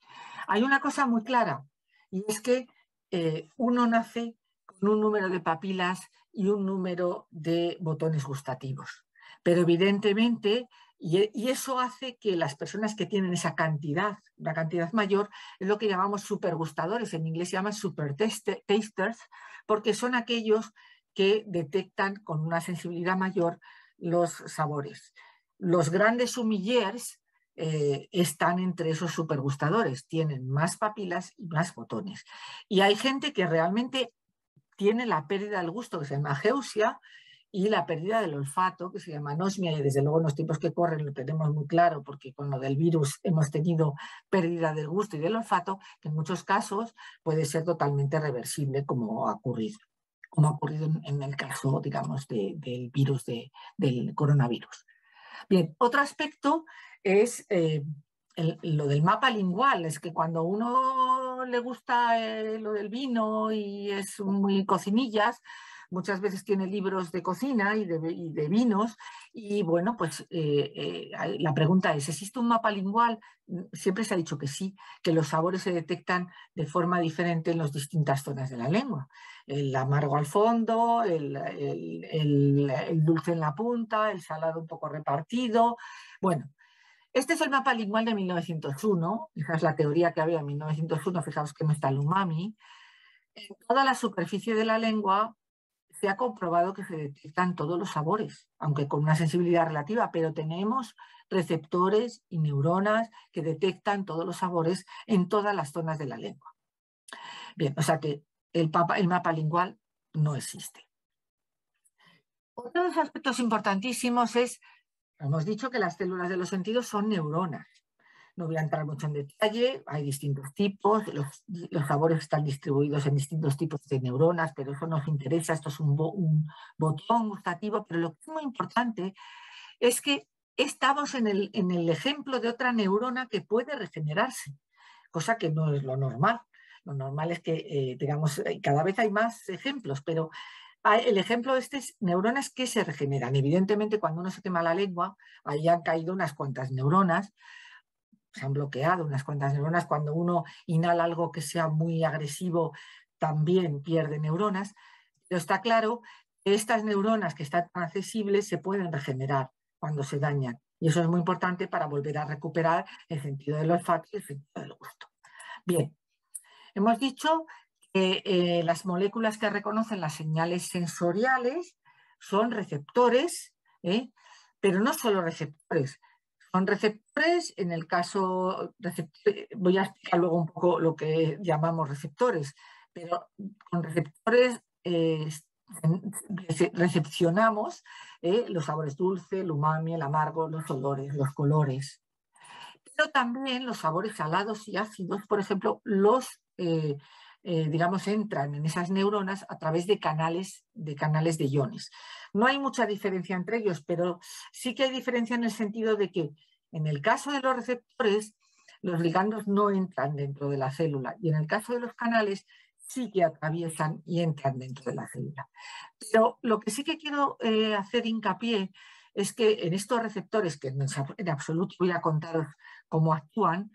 Speaker 2: Hay una cosa muy clara, y es que uno nace con un número de papilas y un número de botones gustativos. Pero evidentemente, y eso hace que las personas que tienen esa cantidad, una cantidad mayor, es lo que llamamos supergustadores, en inglés se llaman super tasters, porque son aquellos que detectan con una sensibilidad mayor los sabores. Los grandes sommeliers están entre esos supergustadores, tienen más papilas y más botones. Y hay gente que realmente tiene la pérdida del gusto, que se llama ageusia, y la pérdida del olfato, que se llama anosmia, y desde luego en los tiempos que corren lo tenemos muy claro, porque con lo del virus hemos tenido pérdida del gusto y del olfato, que en muchos casos puede ser totalmente reversible, como ha ocurrido en el caso, digamos, del virus, del coronavirus. Bien, otro aspecto es lo del mapa lingual, es que cuando uno le gusta lo del vino y es muy cocinillas, muchas veces tiene libros de cocina y de vinos, y bueno, pues la pregunta es, ¿existe un mapa lingual? Siempre se ha dicho que sí, que los sabores se detectan de forma diferente en las distintas zonas de la lengua. El amargo al fondo, el dulce en la punta, el salado un poco repartido. Bueno, este es el mapa lingual de 1901, esa es la teoría que había en 1901, fijaos que no está el umami. En toda la superficie de la lengua se ha comprobado que se detectan todos los sabores, aunque con una sensibilidad relativa, pero tenemos receptores y neuronas que detectan todos los sabores en todas las zonas de la lengua. Bien, o sea que el mapa lingual no existe. Otro de los aspectos importantísimos es, hemos dicho que las células de los sentidos son neuronas. No voy a entrar mucho en detalle, hay distintos tipos, los sabores están distribuidos en distintos tipos de neuronas, pero eso nos interesa, esto es un botón gustativo, pero lo que es muy importante es que estamos en el ejemplo de otra neurona que puede regenerarse, cosa que no es lo normal. Lo normal es que, digamos, cada vez hay más ejemplos, pero el ejemplo de este es neuronas que se regeneran. Evidentemente, cuando uno se quema la lengua, ahí han caído unas cuantas neuronas, se han bloqueado unas cuantas neuronas. Cuando uno inhala algo que sea muy agresivo, también pierde neuronas. Pero está claro que estas neuronas que están tan accesibles se pueden regenerar cuando se dañan. Y eso es muy importante para volver a recuperar el sentido del olfato y el sentido del gusto. Bien, hemos dicho que las moléculas que reconocen las señales sensoriales son receptores, pero no solo receptores. Son receptores, en el caso, voy a explicar luego un poco lo que llamamos receptores, pero con receptores recepcionamos los sabores dulces, el umami, el amargo, los olores, los colores. Pero también los sabores salados y ácidos, por ejemplo, digamos, entran en esas neuronas a través de canales de iones. No hay mucha diferencia entre ellos, pero sí que hay diferencia en el sentido de que en el caso de los receptores, los ligandos no entran dentro de la célula, y en el caso de los canales sí que atraviesan y entran dentro de la célula. Pero lo que sí que quiero hacer hincapié es que en estos receptores, que en absoluto voy a contaros cómo actúan,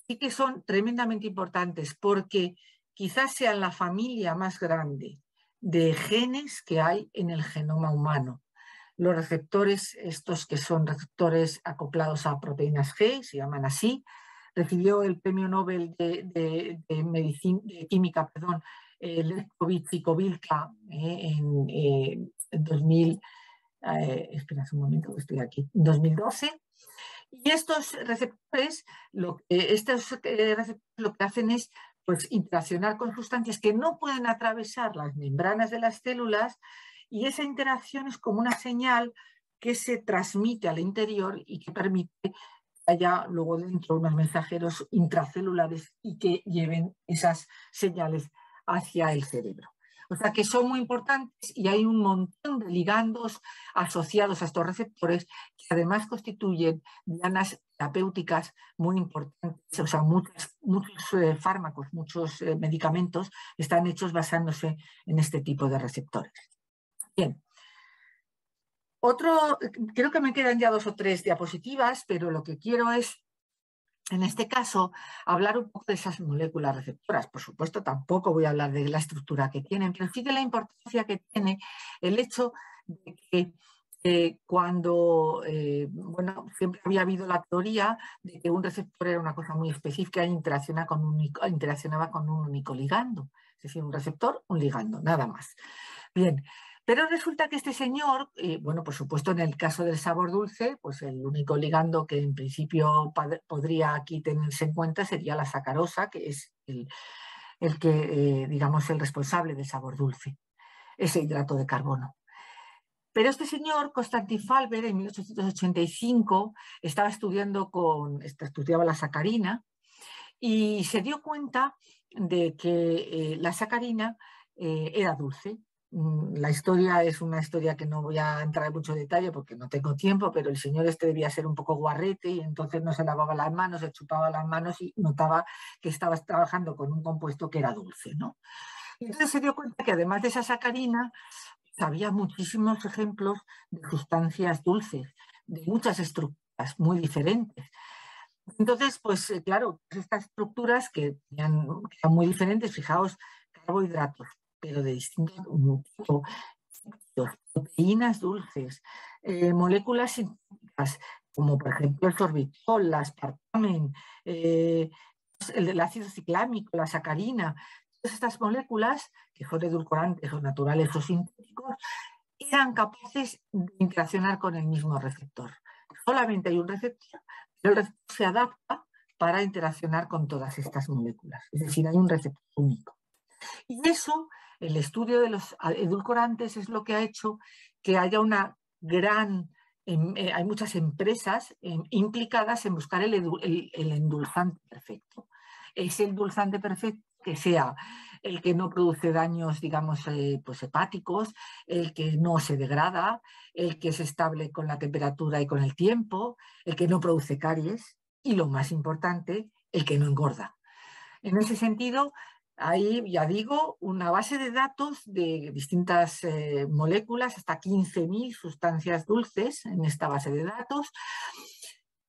Speaker 2: sí que son tremendamente importantes, porque quizás sean la familia más grande de genes que hay en el genoma humano. Los receptores, estos que son receptores acoplados a proteínas G, se llaman así, recibió el premio Nobel de Química, Lefkowitz y Kobilka en 2000. Espera un momento, que estoy aquí. En 2012. Y estos receptores, lo que hacen es pues, interaccionar con sustancias que no pueden atravesar las membranas de las células, y esa interacción es como una señal que se transmite al interior y que permite que haya luego dentro unos mensajeros intracelulares y que lleven esas señales hacia el cerebro. O sea que son muy importantes, y hay un montón de ligandos asociados a estos receptores que además constituyen dianas terapéuticas muy importantes, o sea, muchos fármacos, muchos medicamentos están hechos basándose en este tipo de receptores. Bien. Creo que me quedan ya 2 o 3 diapositivas, pero lo que quiero es, en este caso, hablar un poco de esas moléculas receptoras. Por supuesto, tampoco voy a hablar de la estructura que tienen, pero sí de la importancia que tiene el hecho de que cuando, bueno, siempre había habido la teoría de que un receptor era una cosa muy específica e interaccionaba con un único ligando. Es decir, un receptor, un ligando, nada más. Bien, pero resulta que este señor, bueno, por supuesto, en el caso del sabor dulce, pues el único ligando que en principio podría aquí tenerse en cuenta sería la sacarosa, que es el que, digamos, el responsable del sabor dulce, ese hidrato de carbono. Pero este señor, Konstantin Fallberg, en 1885, estudiaba la sacarina y se dio cuenta de que la sacarina era dulce. La historia es una historia que no voy a entrar en mucho detalle porque no tengo tiempo, pero el señor este debía ser un poco guarrete y entonces no se lavaba las manos, se chupaba las manos y notaba que estaba trabajando con un compuesto que era dulce, ¿no? Y entonces se dio cuenta que además de esa sacarina, había muchísimos ejemplos de sustancias dulces, de muchas estructuras muy diferentes. Entonces, pues claro, estas estructuras que eran muy diferentes, fijaos, carbohidratos, pero de distintos tipos, proteínas dulces, moléculas sintéticas, como por ejemplo el sorbitol, la aspartamen, el ácido ciclámico, la sacarina. Todas estas moléculas, que son edulcorantes o naturales o sintéticos, eran capaces de interaccionar con el mismo receptor. Solamente hay un receptor, pero el receptor se adapta para interaccionar con todas estas moléculas. Es decir, hay un receptor único. Y eso, el estudio de los edulcorantes es lo que ha hecho que haya una gran... hay muchas empresas implicadas en buscar el endulzante perfecto. Es el endulzante perfecto que sea el que no produce daños, digamos, pues hepáticos, el que no se degrada, el que es estable con la temperatura y con el tiempo, el que no produce caries y, lo más importante, el que no engorda. En ese sentido, hay, ya digo, una base de datos de distintas moléculas, hasta 15.000 sustancias dulces en esta base de datos.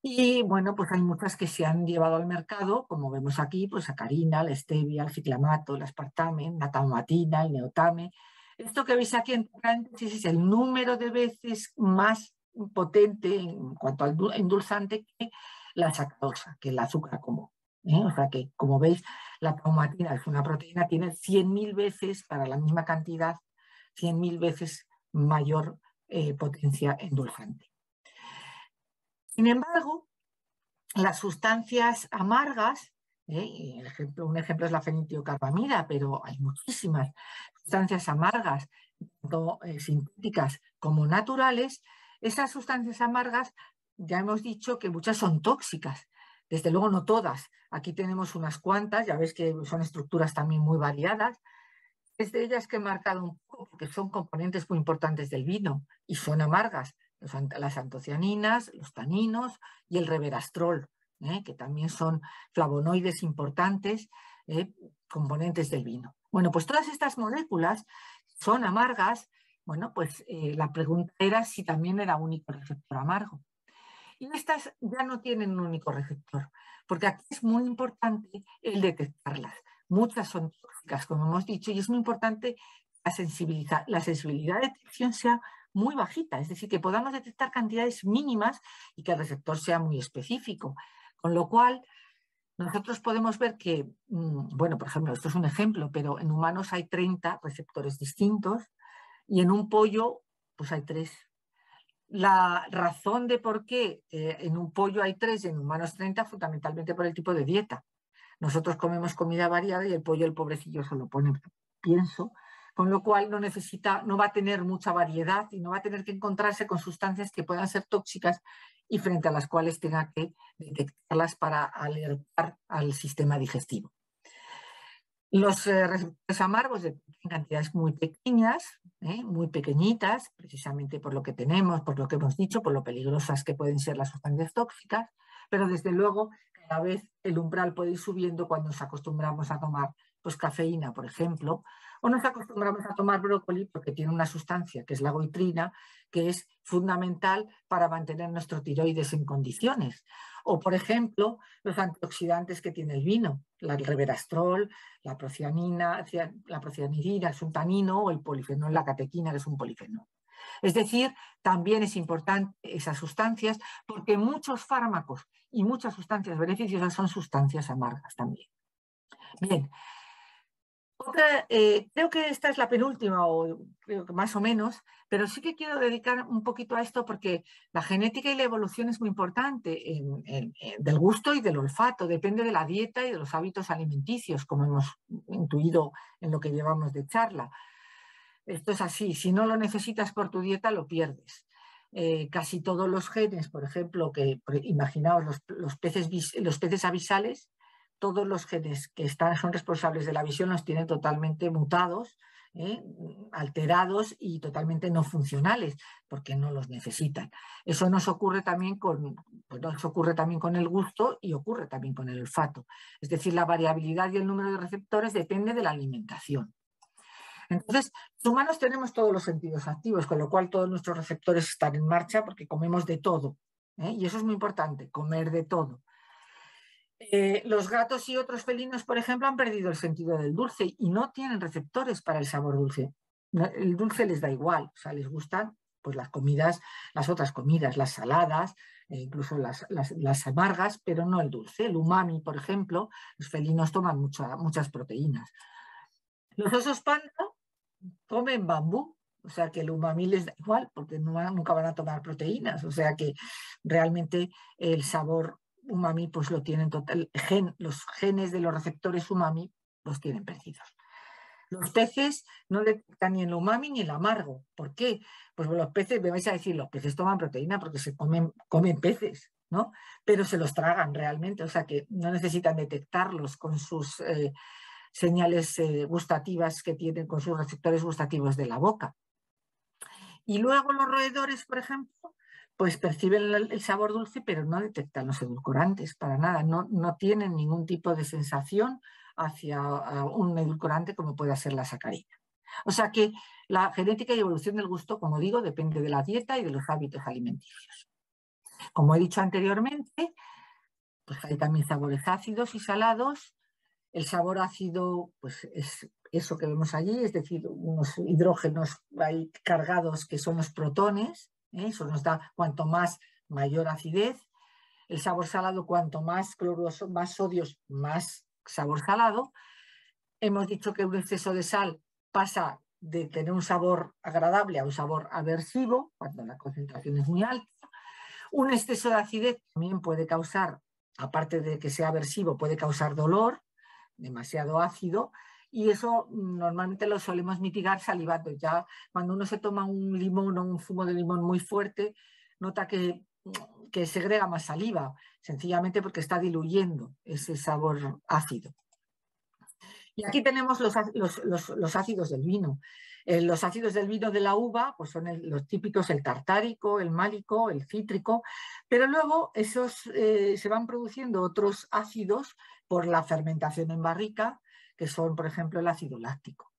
Speaker 2: Y bueno, pues hay muchas que se han llevado al mercado, como vemos aquí, pues sacarina, la stevia, el ciclamato, el aspartame, la taumatina, el neotame. Esto que veis aquí en paréntesis es el número de veces más potente en cuanto al endulzante que la sacarosa, que el azúcar común. O sea que, como veis, la taumatina es una proteína, tiene 100.000 veces, para la misma cantidad, 100.000 veces mayor potencia endulzante. Sin embargo, las sustancias amargas, un ejemplo es la feniltiocarbamida, pero hay muchísimas sustancias amargas, tanto sintéticas como naturales. Esas sustancias amargas, ya hemos dicho que muchas son tóxicas, desde luego no todas. Aquí tenemos unas cuantas, ya ves que son estructuras también muy variadas. Es de ellas que he marcado un poco porque son componentes muy importantes del vino y son amargas. Las antocianinas, los taninos y el reverastrol, que también son flavonoides importantes, componentes del vino. Bueno, pues todas estas moléculas son amargas. Bueno, pues la pregunta era si también era único receptor amargo. Y estas ya no tienen un único receptor, porque aquí es muy importante el detectarlas. Muchas son tóxicas, como hemos dicho, y es muy importante la sensibilidad de detección sea muy bajita, es decir, que podamos detectar cantidades mínimas y que el receptor sea muy específico. Con lo cual, nosotros podemos ver que, bueno, por ejemplo, esto es un ejemplo, pero en humanos hay 30 receptores distintos y en un pollo, pues hay 3. La razón de por qué en un pollo hay 3 y en humanos 30, fundamentalmente por el tipo de dieta. Nosotros comemos comida variada y el pollo, el pobrecillo, se lo pone, pienso, con lo cual no va a tener mucha variedad y no va a tener que encontrarse con sustancias que puedan ser tóxicas y frente a las cuales tenga que detectarlas para alertar al sistema digestivo. Los receptores amargos en cantidades muy pequeñas, muy pequeñitas, precisamente por lo que tenemos, por lo que hemos dicho, por lo peligrosas que pueden ser las sustancias tóxicas, pero desde luego cada vez el umbral puede ir subiendo cuando nos acostumbramos a tomar pues, cafeína, por ejemplo, o nos acostumbramos a tomar brócoli porque tiene una sustancia que es la goitrina, que es fundamental para mantener nuestro tiroides en condiciones. O, por ejemplo, los antioxidantes que tiene el vino, el resveratrol, la procianidina, que es un tanino, o el polifenol, la catequina, que es un polifenol. Es decir, también es importante esas sustancias porque muchos fármacos y muchas sustancias beneficiosas son sustancias amargas también. Bien. Creo que esta es la penúltima, o creo que más o menos, pero sí que quiero dedicar un poquito a esto porque la genética y la evolución es muy importante del gusto y del olfato, depende de la dieta y de los hábitos alimenticios, como hemos intuido en lo que llevamos de charla. Esto es así, si no lo necesitas por tu dieta, lo pierdes. Casi todos los genes, por ejemplo, imaginaos los peces abisales, todos los genes que son responsables de la visión los tienen totalmente mutados, alterados y totalmente no funcionales, porque no los necesitan. Eso nos ocurre también con el gusto y ocurre también con el olfato. Es decir, la variabilidad y el número de receptores depende de la alimentación. Entonces, los humanos tenemos todos los sentidos activos, con lo cual todos nuestros receptores están en marcha porque comemos de todo. Y eso es muy importante, comer de todo. Los gatos y otros felinos, por ejemplo, han perdido el sentido del dulce y no tienen receptores para el sabor dulce. El dulce les da igual, o sea, les gustan pues, las comidas, las otras comidas, las saladas, incluso las amargas, pero no el dulce. El umami, por ejemplo, los felinos toman muchas proteínas. Los osos panda comen bambú, o sea que el umami les da igual porque nunca van a tomar proteínas, o sea que realmente el sabor umami pues lo tienen total, los genes de los receptores umami los tienen perdidos. Los peces no detectan ni el umami ni el amargo. ¿Por qué? Pues los peces, me vais a decir, los peces toman proteína porque se comen peces, ¿no? Pero se los tragan realmente, o sea que no necesitan detectarlos con sus señales gustativas que tienen, con sus receptores gustativos de la boca. Y luego los roedores, por ejemplo, pues perciben el sabor dulce, pero no detectan los edulcorantes para nada, no tienen ningún tipo de sensación hacia un edulcorante como puede ser la sacarina. O sea que la genética y evolución del gusto, como digo, depende de la dieta y de los hábitos alimenticios. Como he dicho anteriormente, pues hay también sabores ácidos y salados. El sabor ácido, pues es eso que vemos allí, es decir, unos hidrógenos ahí cargados que son los protones, eso nos da cuanto más mayor acidez. El sabor salado, cuanto más cloruroso, más sodios, más sabor salado. Hemos dicho que un exceso de sal pasa de tener un sabor agradable a un sabor aversivo, cuando la concentración es muy alta. Un exceso de acidez también puede causar, aparte de que sea aversivo, puede causar dolor, demasiado ácido, y eso normalmente lo solemos mitigar salivando. Ya cuando uno se toma un limón o un zumo de limón muy fuerte, nota que segrega más saliva, sencillamente porque está diluyendo ese sabor ácido. Y aquí tenemos los ácidos del vino. Los ácidos del vino de la uva pues son los típicos, el tartárico, el málico, el cítrico, pero luego se van produciendo otros ácidos por la fermentación en barrica, que son, por ejemplo, el ácido láctico.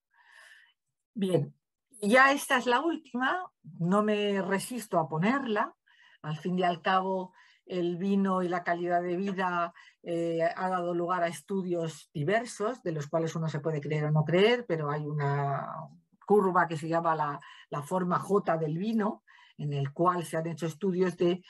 Speaker 2: Bien, ya esta es la última, no me resisto a ponerla. Al fin y al cabo, el vino y la calidad de vida ha dado lugar a estudios diversos, de los cuales uno se puede creer o no creer, pero hay una curva que se llama la forma J del vino, en el cual se han hecho estudios de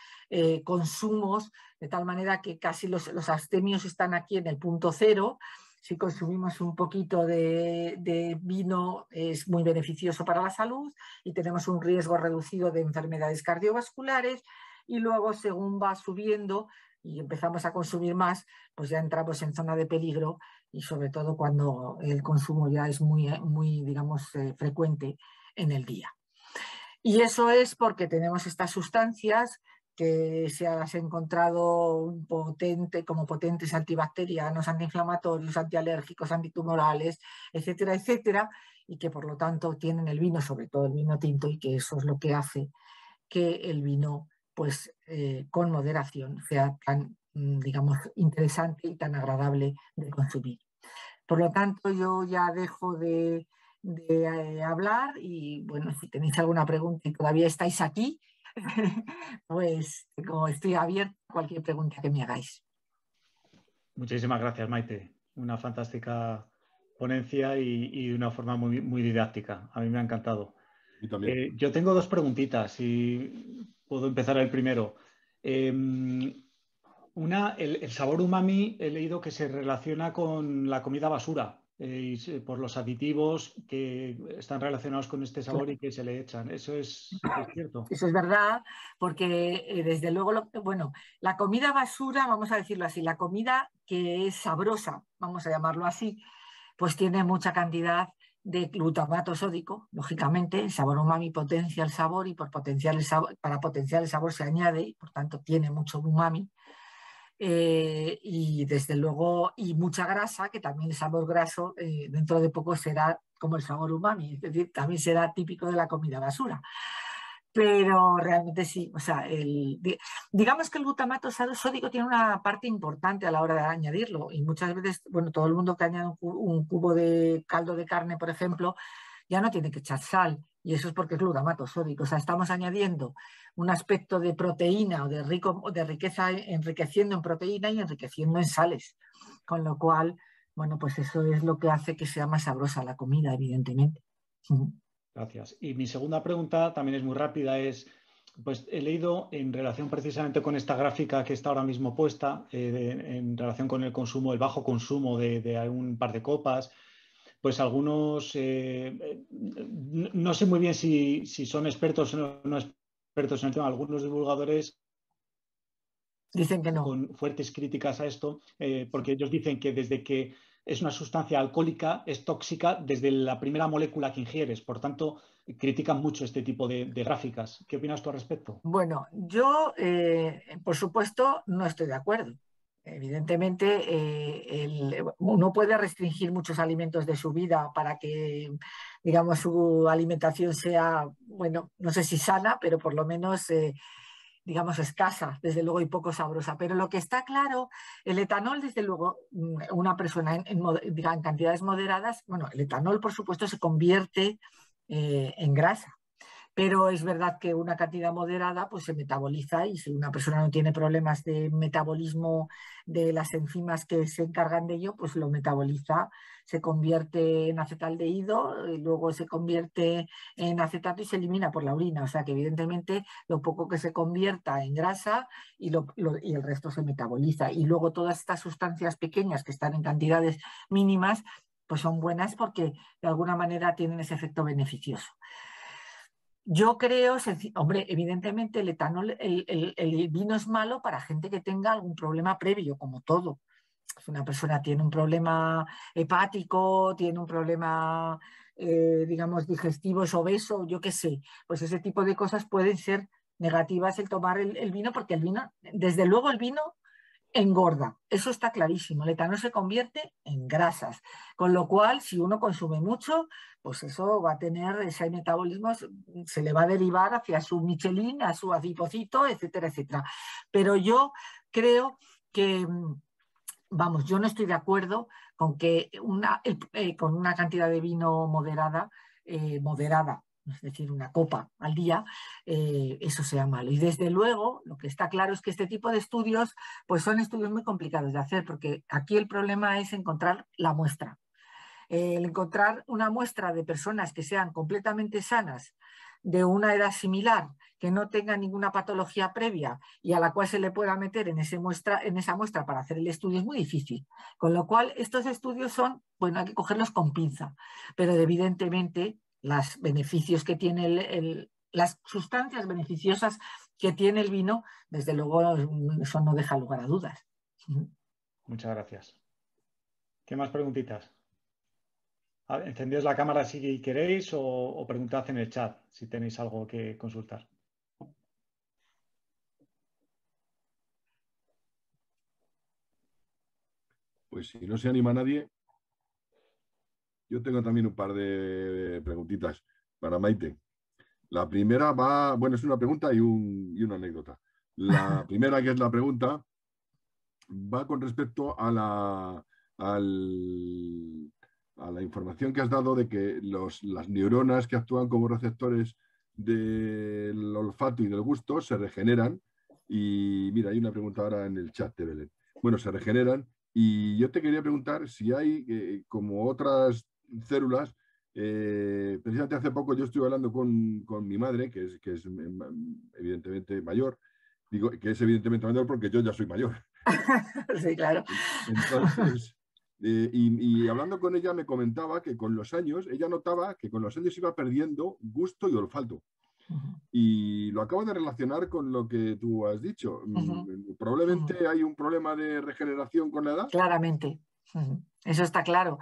Speaker 2: consumos, de tal manera que casi los abstemios están aquí en el punto cero. Si consumimos un poquito de vino es muy beneficioso para la salud y tenemos un riesgo reducido de enfermedades cardiovasculares, y luego según va subiendo y empezamos a consumir más, pues ya entramos en zona de peligro, y sobre todo cuando el consumo ya es muy digamos, frecuente en el día. Y eso es porque tenemos estas sustancias que se has encontrado como potentes antibacterianos, antiinflamatorios, antialérgicos, antitumorales, etcétera, etcétera, y que por lo tanto tienen el vino, sobre todo el vino tinto, y que eso es lo que hace que el vino, pues con moderación, sea tan digamos, interesante y tan agradable de consumir. Por lo tanto, yo ya dejo de hablar y, bueno, si tenéis alguna pregunta y todavía estáis aquí, pues como estoy abierta a cualquier pregunta que me hagáis.
Speaker 1: Muchísimas gracias, Maite. Una fantástica ponencia y de una forma muy, muy didáctica. A mí me ha encantado.
Speaker 3: Y también.
Speaker 1: Yo tengo dos preguntitas y puedo empezar el primero. Una, el sabor umami he leído que se relaciona con la comida basura por los aditivos que están relacionados con este sabor y que se le echan. ¿Eso es cierto?
Speaker 2: Eso es verdad, porque desde luego, bueno, la comida basura, vamos a decirlo así, la comida que es sabrosa, vamos a llamarlo así, pues tiene mucha cantidad de glutamato sódico, lógicamente, el sabor umami potencia el sabor y para potenciar el sabor se añade y por tanto tiene mucho umami. Y desde luego, y mucha grasa, que también el sabor graso dentro de poco será como el sabor umami, es decir, también será típico de la comida basura. Pero realmente sí, o sea, digamos que el glutamato sódico tiene una parte importante a la hora de añadirlo y muchas veces, bueno, todo el mundo que añade un cubo de caldo de carne, por ejemplo, ya no tiene que echar sal y eso es porque es glutamato sódico, o sea, estamos añadiendo un aspecto de proteína o de riqueza, enriqueciendo en proteína y enriqueciendo en sales, con lo cual, bueno, pues eso es lo que hace que sea más sabrosa la comida, evidentemente.
Speaker 1: Gracias. Y mi segunda pregunta también es muy rápida, pues he leído en relación precisamente con esta gráfica que está ahora mismo puesta, en relación con el consumo, el bajo consumo de algún par de copas, pues algunos, no sé muy bien si son expertos o no expertos en el tema, algunos divulgadores
Speaker 2: dicen que no.
Speaker 1: Con fuertes críticas a esto, porque ellos dicen que desde que es una sustancia alcohólica es tóxica desde la primera molécula que ingieres. Por tanto, critican mucho este tipo de gráficas. ¿Qué opinas tú al respecto?
Speaker 2: Bueno, yo, por supuesto, no estoy de acuerdo. Evidentemente, uno puede restringir muchos alimentos de su vida para que, digamos, su alimentación sea, bueno, no sé si sana, pero por lo menos, digamos, escasa, desde luego, y poco sabrosa. Pero lo que está claro, el etanol, desde luego, una persona en cantidades moderadas, bueno, el etanol, por supuesto, se convierte en grasa. Pero es verdad que una cantidad moderada pues se metaboliza y si una persona no tiene problemas de metabolismo de las enzimas que se encargan de ello, pues lo metaboliza, se convierte en acetaldehído, y luego se convierte en acetato y se elimina por la orina. O sea que evidentemente lo poco que se convierta en grasa y el resto se metaboliza. Y luego todas estas sustancias pequeñas que están en cantidades mínimas, pues son buenas porque de alguna manera tienen ese efecto beneficioso. Yo creo, hombre, evidentemente el etanol, el vino es malo para gente que tenga algún problema previo, como todo. Si una persona tiene un problema hepático, tiene un problema, digamos, digestivo, es obeso, yo qué sé, pues ese tipo de cosas pueden ser negativas el tomar el vino, porque el vino, desde luego el vino engorda, eso está clarísimo. El etanol se convierte en grasas, con lo cual si uno consume mucho, pues eso va a tener ese metabolismo, se le va a derivar hacia su Michelin, a su adipocito, etcétera, etcétera. Pero yo creo que, vamos, yo no estoy de acuerdo con que con una cantidad de vino moderada, es decir, una copa al día, eso sea malo. Y desde luego, lo que está claro es que este tipo de estudios, pues son estudios muy complicados de hacer, porque aquí el problema es encontrar la muestra. El encontrar una muestra de personas que sean completamente sanas, de una edad similar, que no tengan ninguna patología previa y a la cual se le pueda meter en esa muestra para hacer el estudio es muy difícil. Con lo cual, estos estudios son, bueno, hay que cogerlos con pinza, pero evidentemente los beneficios que tiene las sustancias beneficiosas que tiene el vino, desde luego eso no deja lugar a dudas.
Speaker 1: Muchas gracias. ¿Qué más preguntitas? Encendéis la cámara si queréis o preguntad en el chat si tenéis algo que consultar.
Speaker 3: Pues si no se anima nadie, yo tengo también un par de preguntitas para Maite. La primera va, bueno, es una pregunta y una anécdota. La primera, que es la pregunta, va con respecto a la información que has dado de que las neuronas que actúan como receptores del olfato y del gusto se regeneran. Y mira, hay una pregunta ahora en el chat de Belén. Bueno, se regeneran. Y yo te quería preguntar si hay, como otras células, precisamente hace poco yo estuve hablando con mi madre, que es evidentemente mayor, digo que es evidentemente mayor porque yo ya soy mayor.
Speaker 2: Sí, claro.
Speaker 3: Entonces, y hablando con ella me comentaba que con los años, ella notaba que con los años iba perdiendo gusto y olfato. Y lo acabo de relacionar con lo que tú has dicho. Probablemente hay un problema de regeneración con la edad.
Speaker 2: Claramente. Eso está claro.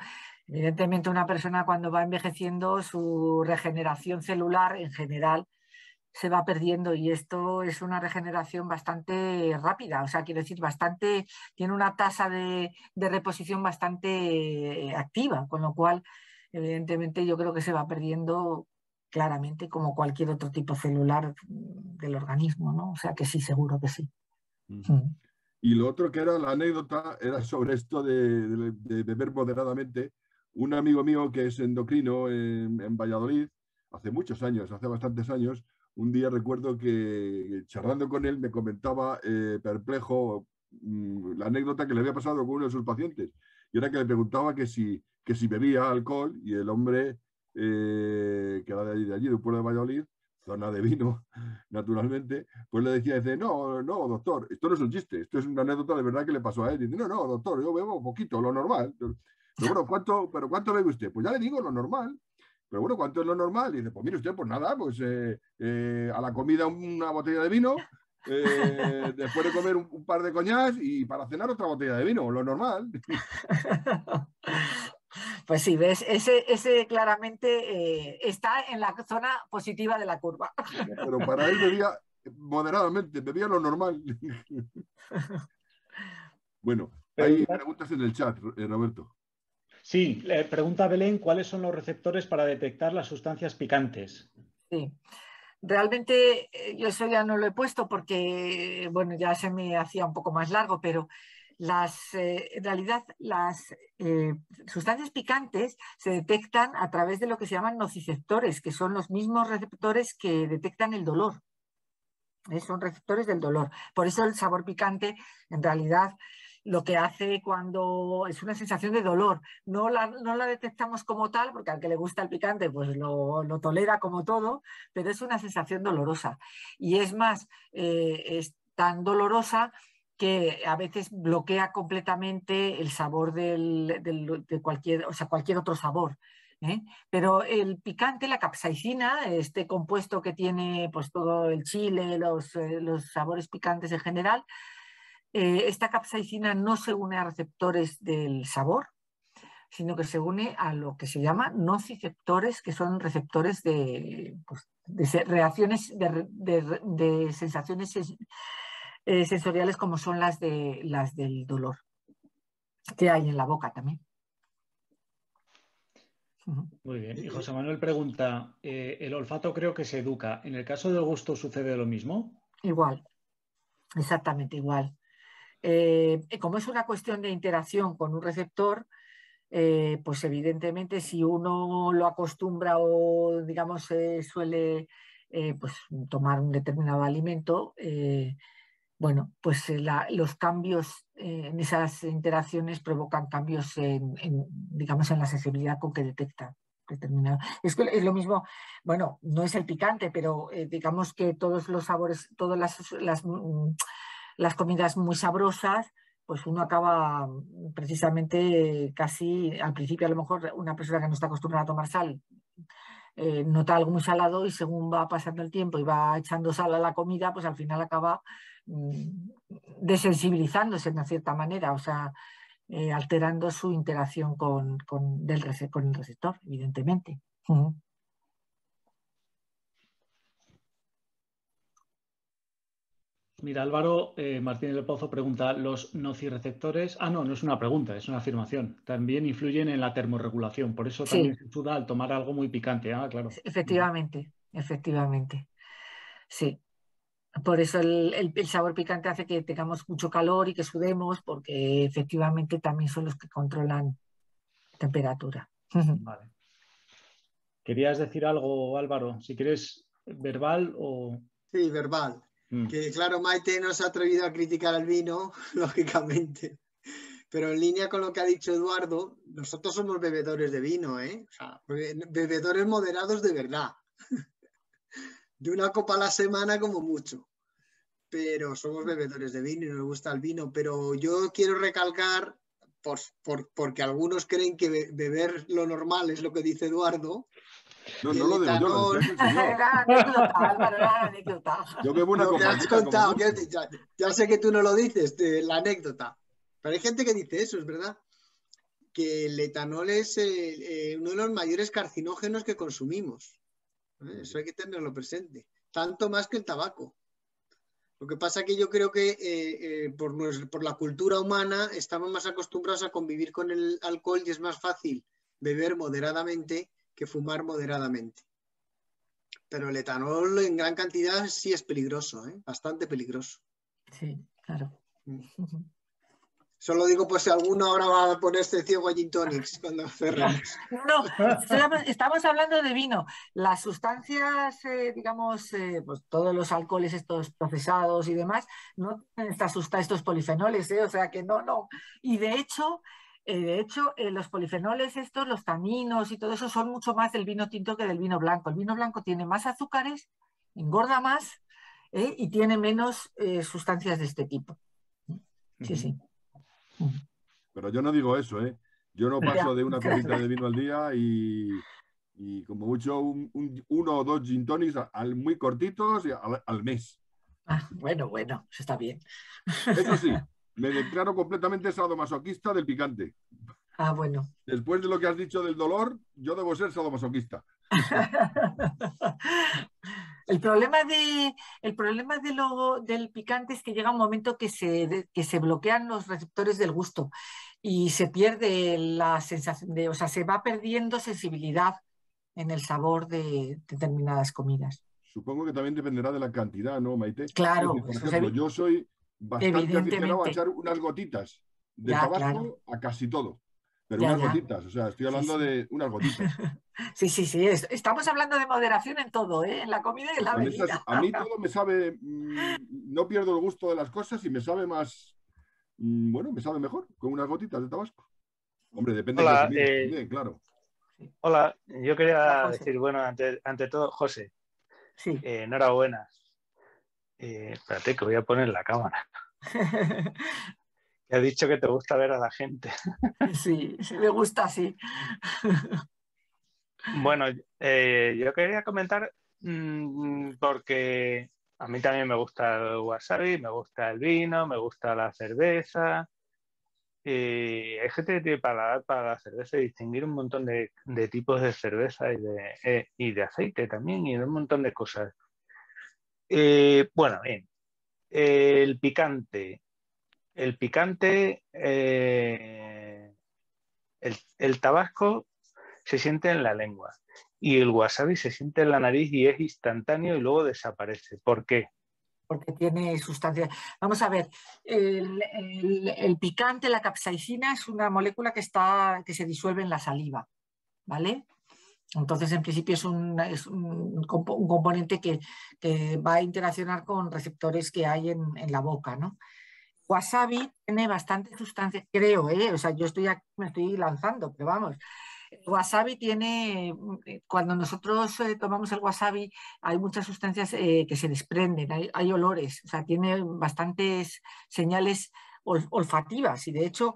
Speaker 2: Evidentemente, una persona cuando va envejeciendo, su regeneración celular en general se va perdiendo, y esto es una regeneración bastante rápida, o sea, quiero decir, tiene una tasa de reposición bastante activa, con lo cual, evidentemente, yo creo que se va perdiendo claramente como cualquier otro tipo celular del organismo, ¿no? O sea, que sí, seguro que sí.
Speaker 3: Y lo otro que era la anécdota era sobre esto de beber moderadamente. Un amigo mío que es endocrino en Valladolid, hace muchos años, hace bastantes años, un día recuerdo que charlando con él me comentaba perplejo la anécdota que le había pasado con uno de sus pacientes. Y era que le preguntaba que si bebía alcohol, y el hombre, que era de allí, del pueblo de Valladolid, zona de vino, naturalmente, pues le decía, dice, no, no, doctor, esto no es un chiste, esto es una anécdota de verdad que le pasó a él. Y dice, no, no, doctor, yo bebo poquito, lo normal. Pero bueno, ¿cuánto bebe usted? Pues ya le digo, lo normal. Pero bueno, ¿cuánto es lo normal? Y dice, pues mire usted, pues nada, pues a la comida una botella de vino, después de comer un par de coñacs y para cenar otra botella de vino, lo normal.
Speaker 2: Pues sí, ves, ese claramente está en la zona positiva de la curva.
Speaker 3: Pero para él bebía moderadamente, bebía lo normal. Bueno, hay preguntas en el chat, Roberto.
Speaker 1: Sí, pregunta Belén, ¿cuáles son los receptores para detectar las sustancias picantes?
Speaker 2: Sí, realmente yo eso ya no lo he puesto porque, bueno, ya se me hacía un poco más largo, pero en realidad las sustancias picantes se detectan a través de lo que se llaman nociceptores, que son los mismos receptores que detectan el dolor. Son receptores del dolor. Por eso el sabor picante, en realidad, lo que hace cuando es una sensación de dolor. No la detectamos como tal, porque al que le gusta el picante, pues lo tolera como todo, pero es una sensación dolorosa. Y es más, es tan dolorosa que a veces bloquea completamente el sabor de cualquier otro sabor. Pero el picante, la capsaicina, este compuesto que tiene pues todo el chile, los sabores picantes en general, esta capsaicina no se une a receptores del sabor, sino que se une a lo que se llama nociceptores, que son receptores de reacciones, de sensaciones sensoriales, como son las del dolor, que hay en la boca también.
Speaker 1: Muy bien. Y José Manuel pregunta, el olfato creo que se educa. ¿En el caso del gusto sucede lo mismo?
Speaker 2: Igual, exactamente igual. Como es una cuestión de interacción con un receptor, pues evidentemente si uno lo acostumbra o digamos suele pues tomar un determinado alimento, bueno, pues los cambios en esas interacciones provocan cambios digamos, en la sensibilidad con que detecta determinado. Es lo mismo, bueno, no es el picante, pero digamos que todos los sabores, todas las comidas muy sabrosas, pues uno acaba precisamente casi al principio, a lo mejor una persona que no está acostumbrada a tomar sal nota algo muy salado, y según va pasando el tiempo y va echando sal a la comida, pues al final acaba desensibilizándose de una cierta manera, o sea, alterando su interacción con el receptor, evidentemente.
Speaker 1: Mira, Álvaro Martínez del Pozo pregunta, ¿los nociceptores? Ah, no, no es una pregunta, es una afirmación. También influyen en la termorregulación, por eso también
Speaker 2: Sí,
Speaker 1: se suda al tomar algo muy picante. Ah, claro.
Speaker 2: efectivamente, efectivamente. Sí. Por eso el sabor picante hace que tengamos mucho calor y que sudemos, porque efectivamente también son los que controlan temperatura.
Speaker 1: Vale. ¿Querías decir algo, Álvaro? Si quieres, verbal o...
Speaker 4: Sí, verbal. Que claro, Maite no se ha atrevido a criticar el vino, lógicamente. Pero en línea con lo que ha dicho Eduardo, nosotros somos bebedores de vino, ¿eh? O sea, bebedores moderados de verdad. De una copa a la semana como mucho. Pero somos bebedores de vino y nos gusta el vino. Pero yo quiero recalcar, porque algunos creen que beber lo normal es lo que dice Eduardo.
Speaker 3: No, no lo digo yo, lo decía el señor.
Speaker 2: Era anécdota, Álvaro, era anécdota.
Speaker 3: Yo bebo una
Speaker 4: Lo que
Speaker 3: copa.
Speaker 4: has contado, ya sé que tú no lo dices, la anécdota. Pero hay gente que dice eso, es verdad. Que el etanol es uno de los mayores carcinógenos que consumimos. Eso hay que tenerlo presente. Tanto más que el tabaco. Lo que pasa es que yo creo que por la cultura humana estamos más acostumbrados a convivir con el alcohol y es más fácil beber moderadamente que fumar moderadamente. Pero el etanol en gran cantidad sí es peligroso, ¿eh? Bastante peligroso.
Speaker 2: Sí, claro.
Speaker 4: Solo digo pues si alguno ahora va a ponerse ciego a gin tonics cuando cerramos.
Speaker 2: No, estamos hablando de vino. Las sustancias, digamos, pues todos los alcoholes estos procesados y demás, no tienen estos polifenoles, o sea que no. Y de hecho, los polifenoles estos, los taninos y todo eso son mucho más del vino tinto que del vino blanco. El vino blanco tiene más azúcares, engorda más y tiene menos sustancias de este tipo. Sí, sí.
Speaker 3: Pero yo no digo eso, ¿eh? Yo no paso de una copita de vino al día y como mucho uno o dos gin tonics muy cortitos y al mes.
Speaker 2: Bueno, eso está bien.
Speaker 3: Eso sí, me declaro completamente sadomasoquista del picante.
Speaker 2: Bueno.
Speaker 3: Después de lo que has dicho del dolor, yo debo ser sadomasoquista.
Speaker 2: El problema del picante es que llega un momento que se bloquean los receptores del gusto y se pierde la sensación o sea, se va perdiendo sensibilidad en el sabor de determinadas comidas.
Speaker 3: Supongo que también dependerá de la cantidad, ¿no, Maite?
Speaker 2: Claro.
Speaker 3: Por ejemplo, yo soy bastante aficionado a echar unas gotitas de tabasco a casi todo. Pero unas gotitas, o sea, estoy hablando de unas gotitas.
Speaker 2: Sí. Estamos hablando de moderación en todo, en la comida y en la bebida.
Speaker 3: A mí todo me sabe, no pierdo el gusto de las cosas y me sabe más, bueno, me sabe mejor con unas gotitas de tabasco. Hombre, depende de la comida también, claro.
Speaker 5: Hola, yo quería decir, bueno, ante todo, José, enhorabuena. Espérate que voy a poner la cámara. Que has dicho que te gusta ver a la gente.
Speaker 2: Sí, me gusta, sí.
Speaker 5: Bueno, yo quería comentar porque a mí también me gusta el wasabi, me gusta el vino, me gusta la cerveza. Y hay gente que tiene paladar para la cerveza y distinguir un montón de tipos de cerveza y de aceite también y de un montón de cosas. Bueno, bien. El picante, el tabasco se siente en la lengua y el wasabi se siente en la nariz y es instantáneo y luego desaparece. ¿Por qué?
Speaker 2: Porque tiene sustancias. Vamos a ver, el picante, la capsaicina, es una molécula que se disuelve en la saliva, ¿vale? Entonces, en principio es un componente que va a interaccionar con receptores que hay en la boca, ¿no? Wasabi tiene bastante sustancia, creo, o sea, me estoy lanzando, pero vamos. El wasabi tiene, cuando nosotros tomamos el wasabi, hay muchas sustancias que se desprenden, hay olores, o sea, tiene bastantes señales olfativas y de hecho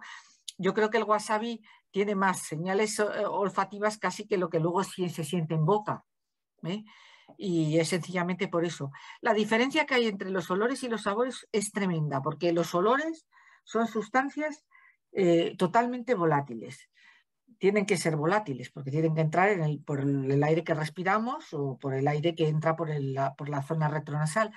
Speaker 2: yo creo que el wasabi tiene más señales olfativas casi que lo que luego se siente en boca. Y es sencillamente por eso. La diferencia que hay entre los olores y los sabores es tremenda, porque los olores son sustancias totalmente volátiles. Tienen que ser volátiles porque tienen que entrar por el aire que respiramos o por el aire que entra por la zona retronasal.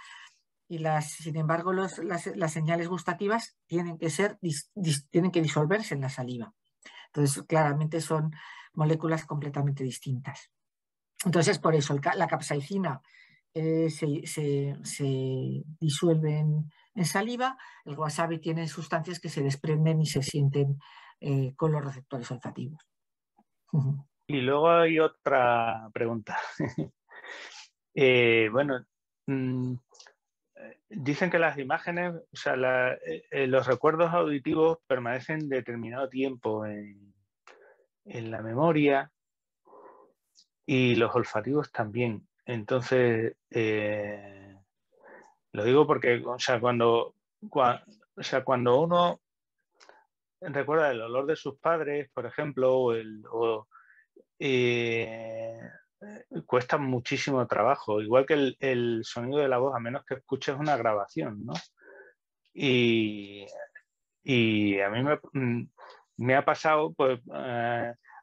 Speaker 2: Y sin embargo, las señales gustativas tienen que disolverse en la saliva. Entonces, claramente son moléculas completamente distintas. Entonces, por eso, la capsaicina se disuelven en saliva. El wasabi tiene sustancias que se desprenden y se sienten con los receptores olfativos.
Speaker 5: Y luego hay otra pregunta. Bueno, dicen que las imágenes, o sea, los recuerdos auditivos permanecen determinado tiempo en la memoria y los olfativos también. Entonces, lo digo porque, o sea, cuando uno recuerda el olor de sus padres, por ejemplo, cuesta muchísimo trabajo, igual que el sonido de la voz, a menos que escuches una grabación, ¿no? Y a mí me ha pasado, pues,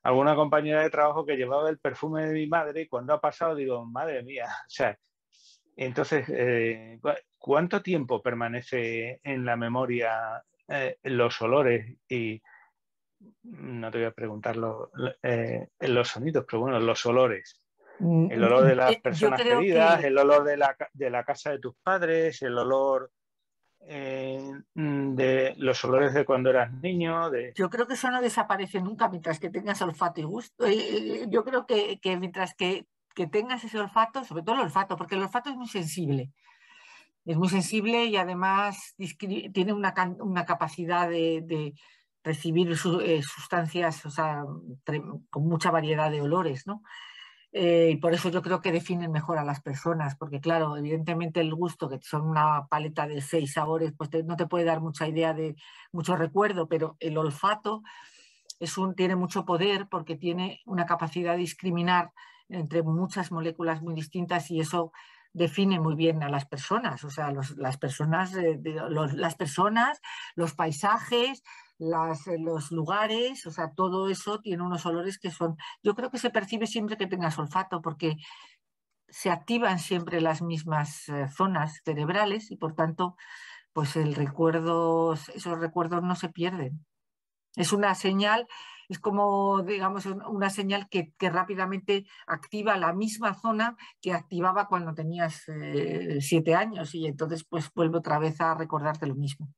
Speaker 5: alguna compañera de trabajo que llevaba el perfume de mi madre y cuando ha pasado digo, madre mía, o sea, entonces, ¿cuánto tiempo permanece en la memoria los olores? Y no te voy a preguntar los sonidos, pero bueno, los olores. El olor de las personas queridas, el olor de la casa de tus padres, el olor de los olores de cuando eras niño.
Speaker 2: Yo creo que eso no desaparece nunca mientras que tengas olfato y gusto. Yo creo que mientras que tengas ese olfato, sobre todo el olfato, porque el olfato es muy sensible. Es muy sensible y además tiene una capacidad de recibir sustancias, o sea, con mucha variedad de olores, ¿no? Y por eso yo creo que definen mejor a las personas, porque claro, evidentemente el gusto, que son una paleta de 6 sabores, pues no te puede dar mucha idea de mucho recuerdo, pero el olfato tiene mucho poder porque tiene una capacidad de discriminar entre muchas moléculas muy distintas y eso define muy bien a las personas, o sea, las personas, los paisajes, los lugares, o sea, todo eso tiene unos olores que son, yo creo que se percibe siempre que tengas olfato porque se activan siempre las mismas zonas cerebrales y por tanto, pues esos recuerdos no se pierden. Es una señal, es como, digamos, una señal que rápidamente activa la misma zona que activaba cuando tenías 7 años y entonces pues vuelve otra vez a recordarte lo mismo.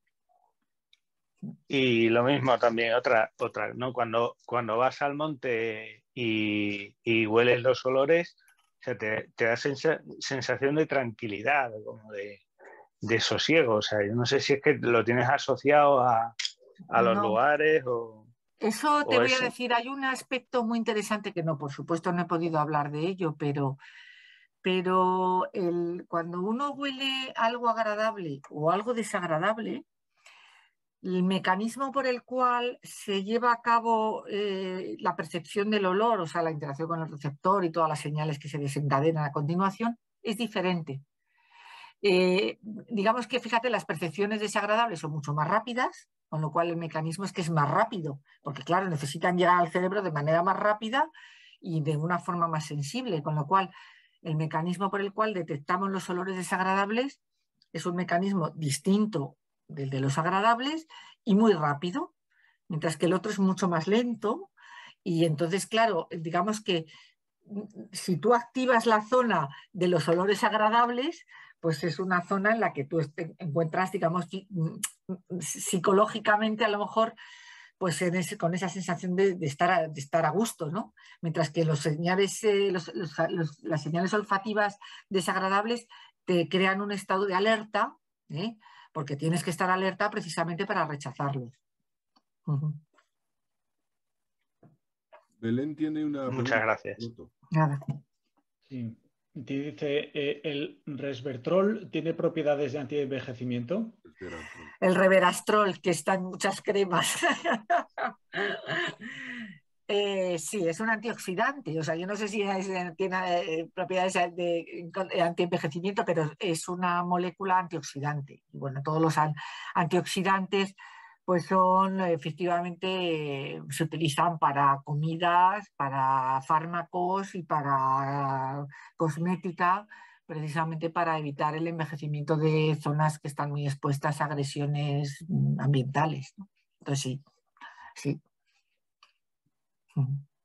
Speaker 5: Y lo mismo también, otra, ¿no? Cuando vas al monte y hueles los olores, o sea, te da sensación de tranquilidad, como de sosiego. O sea, yo no sé si es que lo tienes asociado a los lugares o...
Speaker 2: Eso te voy a decir, hay un aspecto muy interesante que no, por supuesto no he podido hablar de ello, pero cuando uno huele algo agradable o algo desagradable, el mecanismo por el cual se lleva a cabo la percepción del olor, o sea, la interacción con el receptor y todas las señales que se desencadenan a continuación, es diferente. Digamos que, fíjate, las percepciones desagradables son mucho más rápidas, con lo cual el mecanismo es que es más rápido, porque claro, necesitan llegar al cerebro de manera más rápida y de una forma más sensible, con lo cual el mecanismo por el cual detectamos los olores desagradables es un mecanismo distinto del de los agradables y muy rápido, mientras que el otro es mucho más lento y entonces, claro, digamos que si tú activas la zona de los olores agradables, pues es una zona en la que tú encuentras, digamos, psicológicamente a lo mejor, pues con esa sensación de estar a gusto, ¿no? Mientras que las señales olfativas desagradables te crean un estado de alerta, ¿eh? Porque tienes que estar alerta precisamente para rechazarlos.
Speaker 3: Belén tiene una pregunta.
Speaker 5: Muchas gracias.
Speaker 2: Nada.
Speaker 1: Sí. Te dice, ¿el resveratrol tiene propiedades de antienvejecimiento?
Speaker 2: El reverastrol, que está en muchas cremas. Sí, es un antioxidante. O sea, yo no sé si tiene propiedades de antienvejecimiento, pero es una molécula antioxidante. Y bueno, todos los antioxidantes pues son efectivamente, se utilizan para comidas, para fármacos y para cosmética, precisamente para evitar el envejecimiento de zonas que están muy expuestas a agresiones ambientales, ¿no? Entonces sí, sí.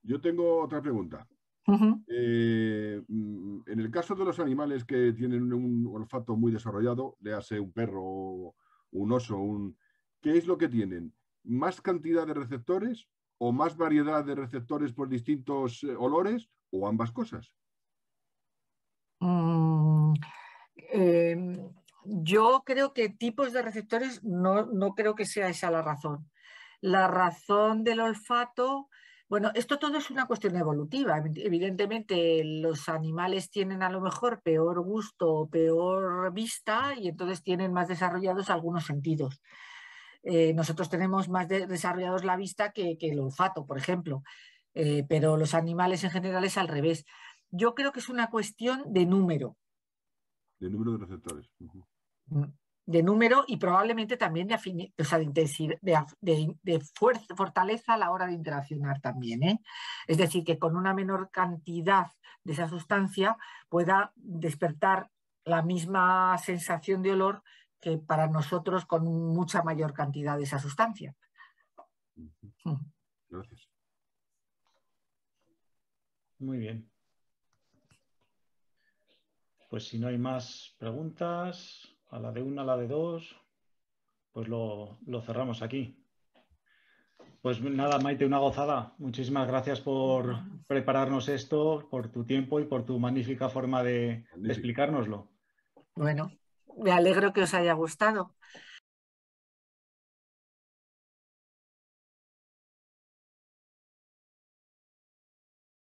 Speaker 3: Yo tengo otra pregunta. En el caso de los animales que tienen un olfato muy desarrollado, léase un perro o un oso, ¿qué es lo que tienen? ¿Más cantidad de receptores o más variedad de receptores por distintos olores o ambas cosas?
Speaker 2: Yo creo que tipos de receptores no creo que sea esa la razón. La razón del olfato, bueno, esto todo es una cuestión evolutiva. Evidentemente, los animales tienen a lo mejor peor gusto o peor vista y entonces tienen más desarrollados algunos sentidos. Nosotros tenemos más desarrollados la vista que el olfato, por ejemplo, pero los animales en general es al revés. Yo creo que es una cuestión de número.
Speaker 3: De número de receptores.
Speaker 2: De número y probablemente también o sea, de intensidad, de fuerza, fortaleza a la hora de interaccionar también, ¿eh? Es decir, que con una menor cantidad de esa sustancia pueda despertar la misma sensación de olor que para nosotros con mucha mayor cantidad de esa sustancia.
Speaker 3: Gracias.
Speaker 1: Muy bien. Pues si no hay más preguntas, a la de una, a la de dos, pues lo cerramos aquí. Pues nada, Maite, una gozada. Muchísimas gracias por prepararnos esto, por tu tiempo y por tu magnífica forma de explicárnoslo.
Speaker 2: Bueno, me alegro que os haya gustado.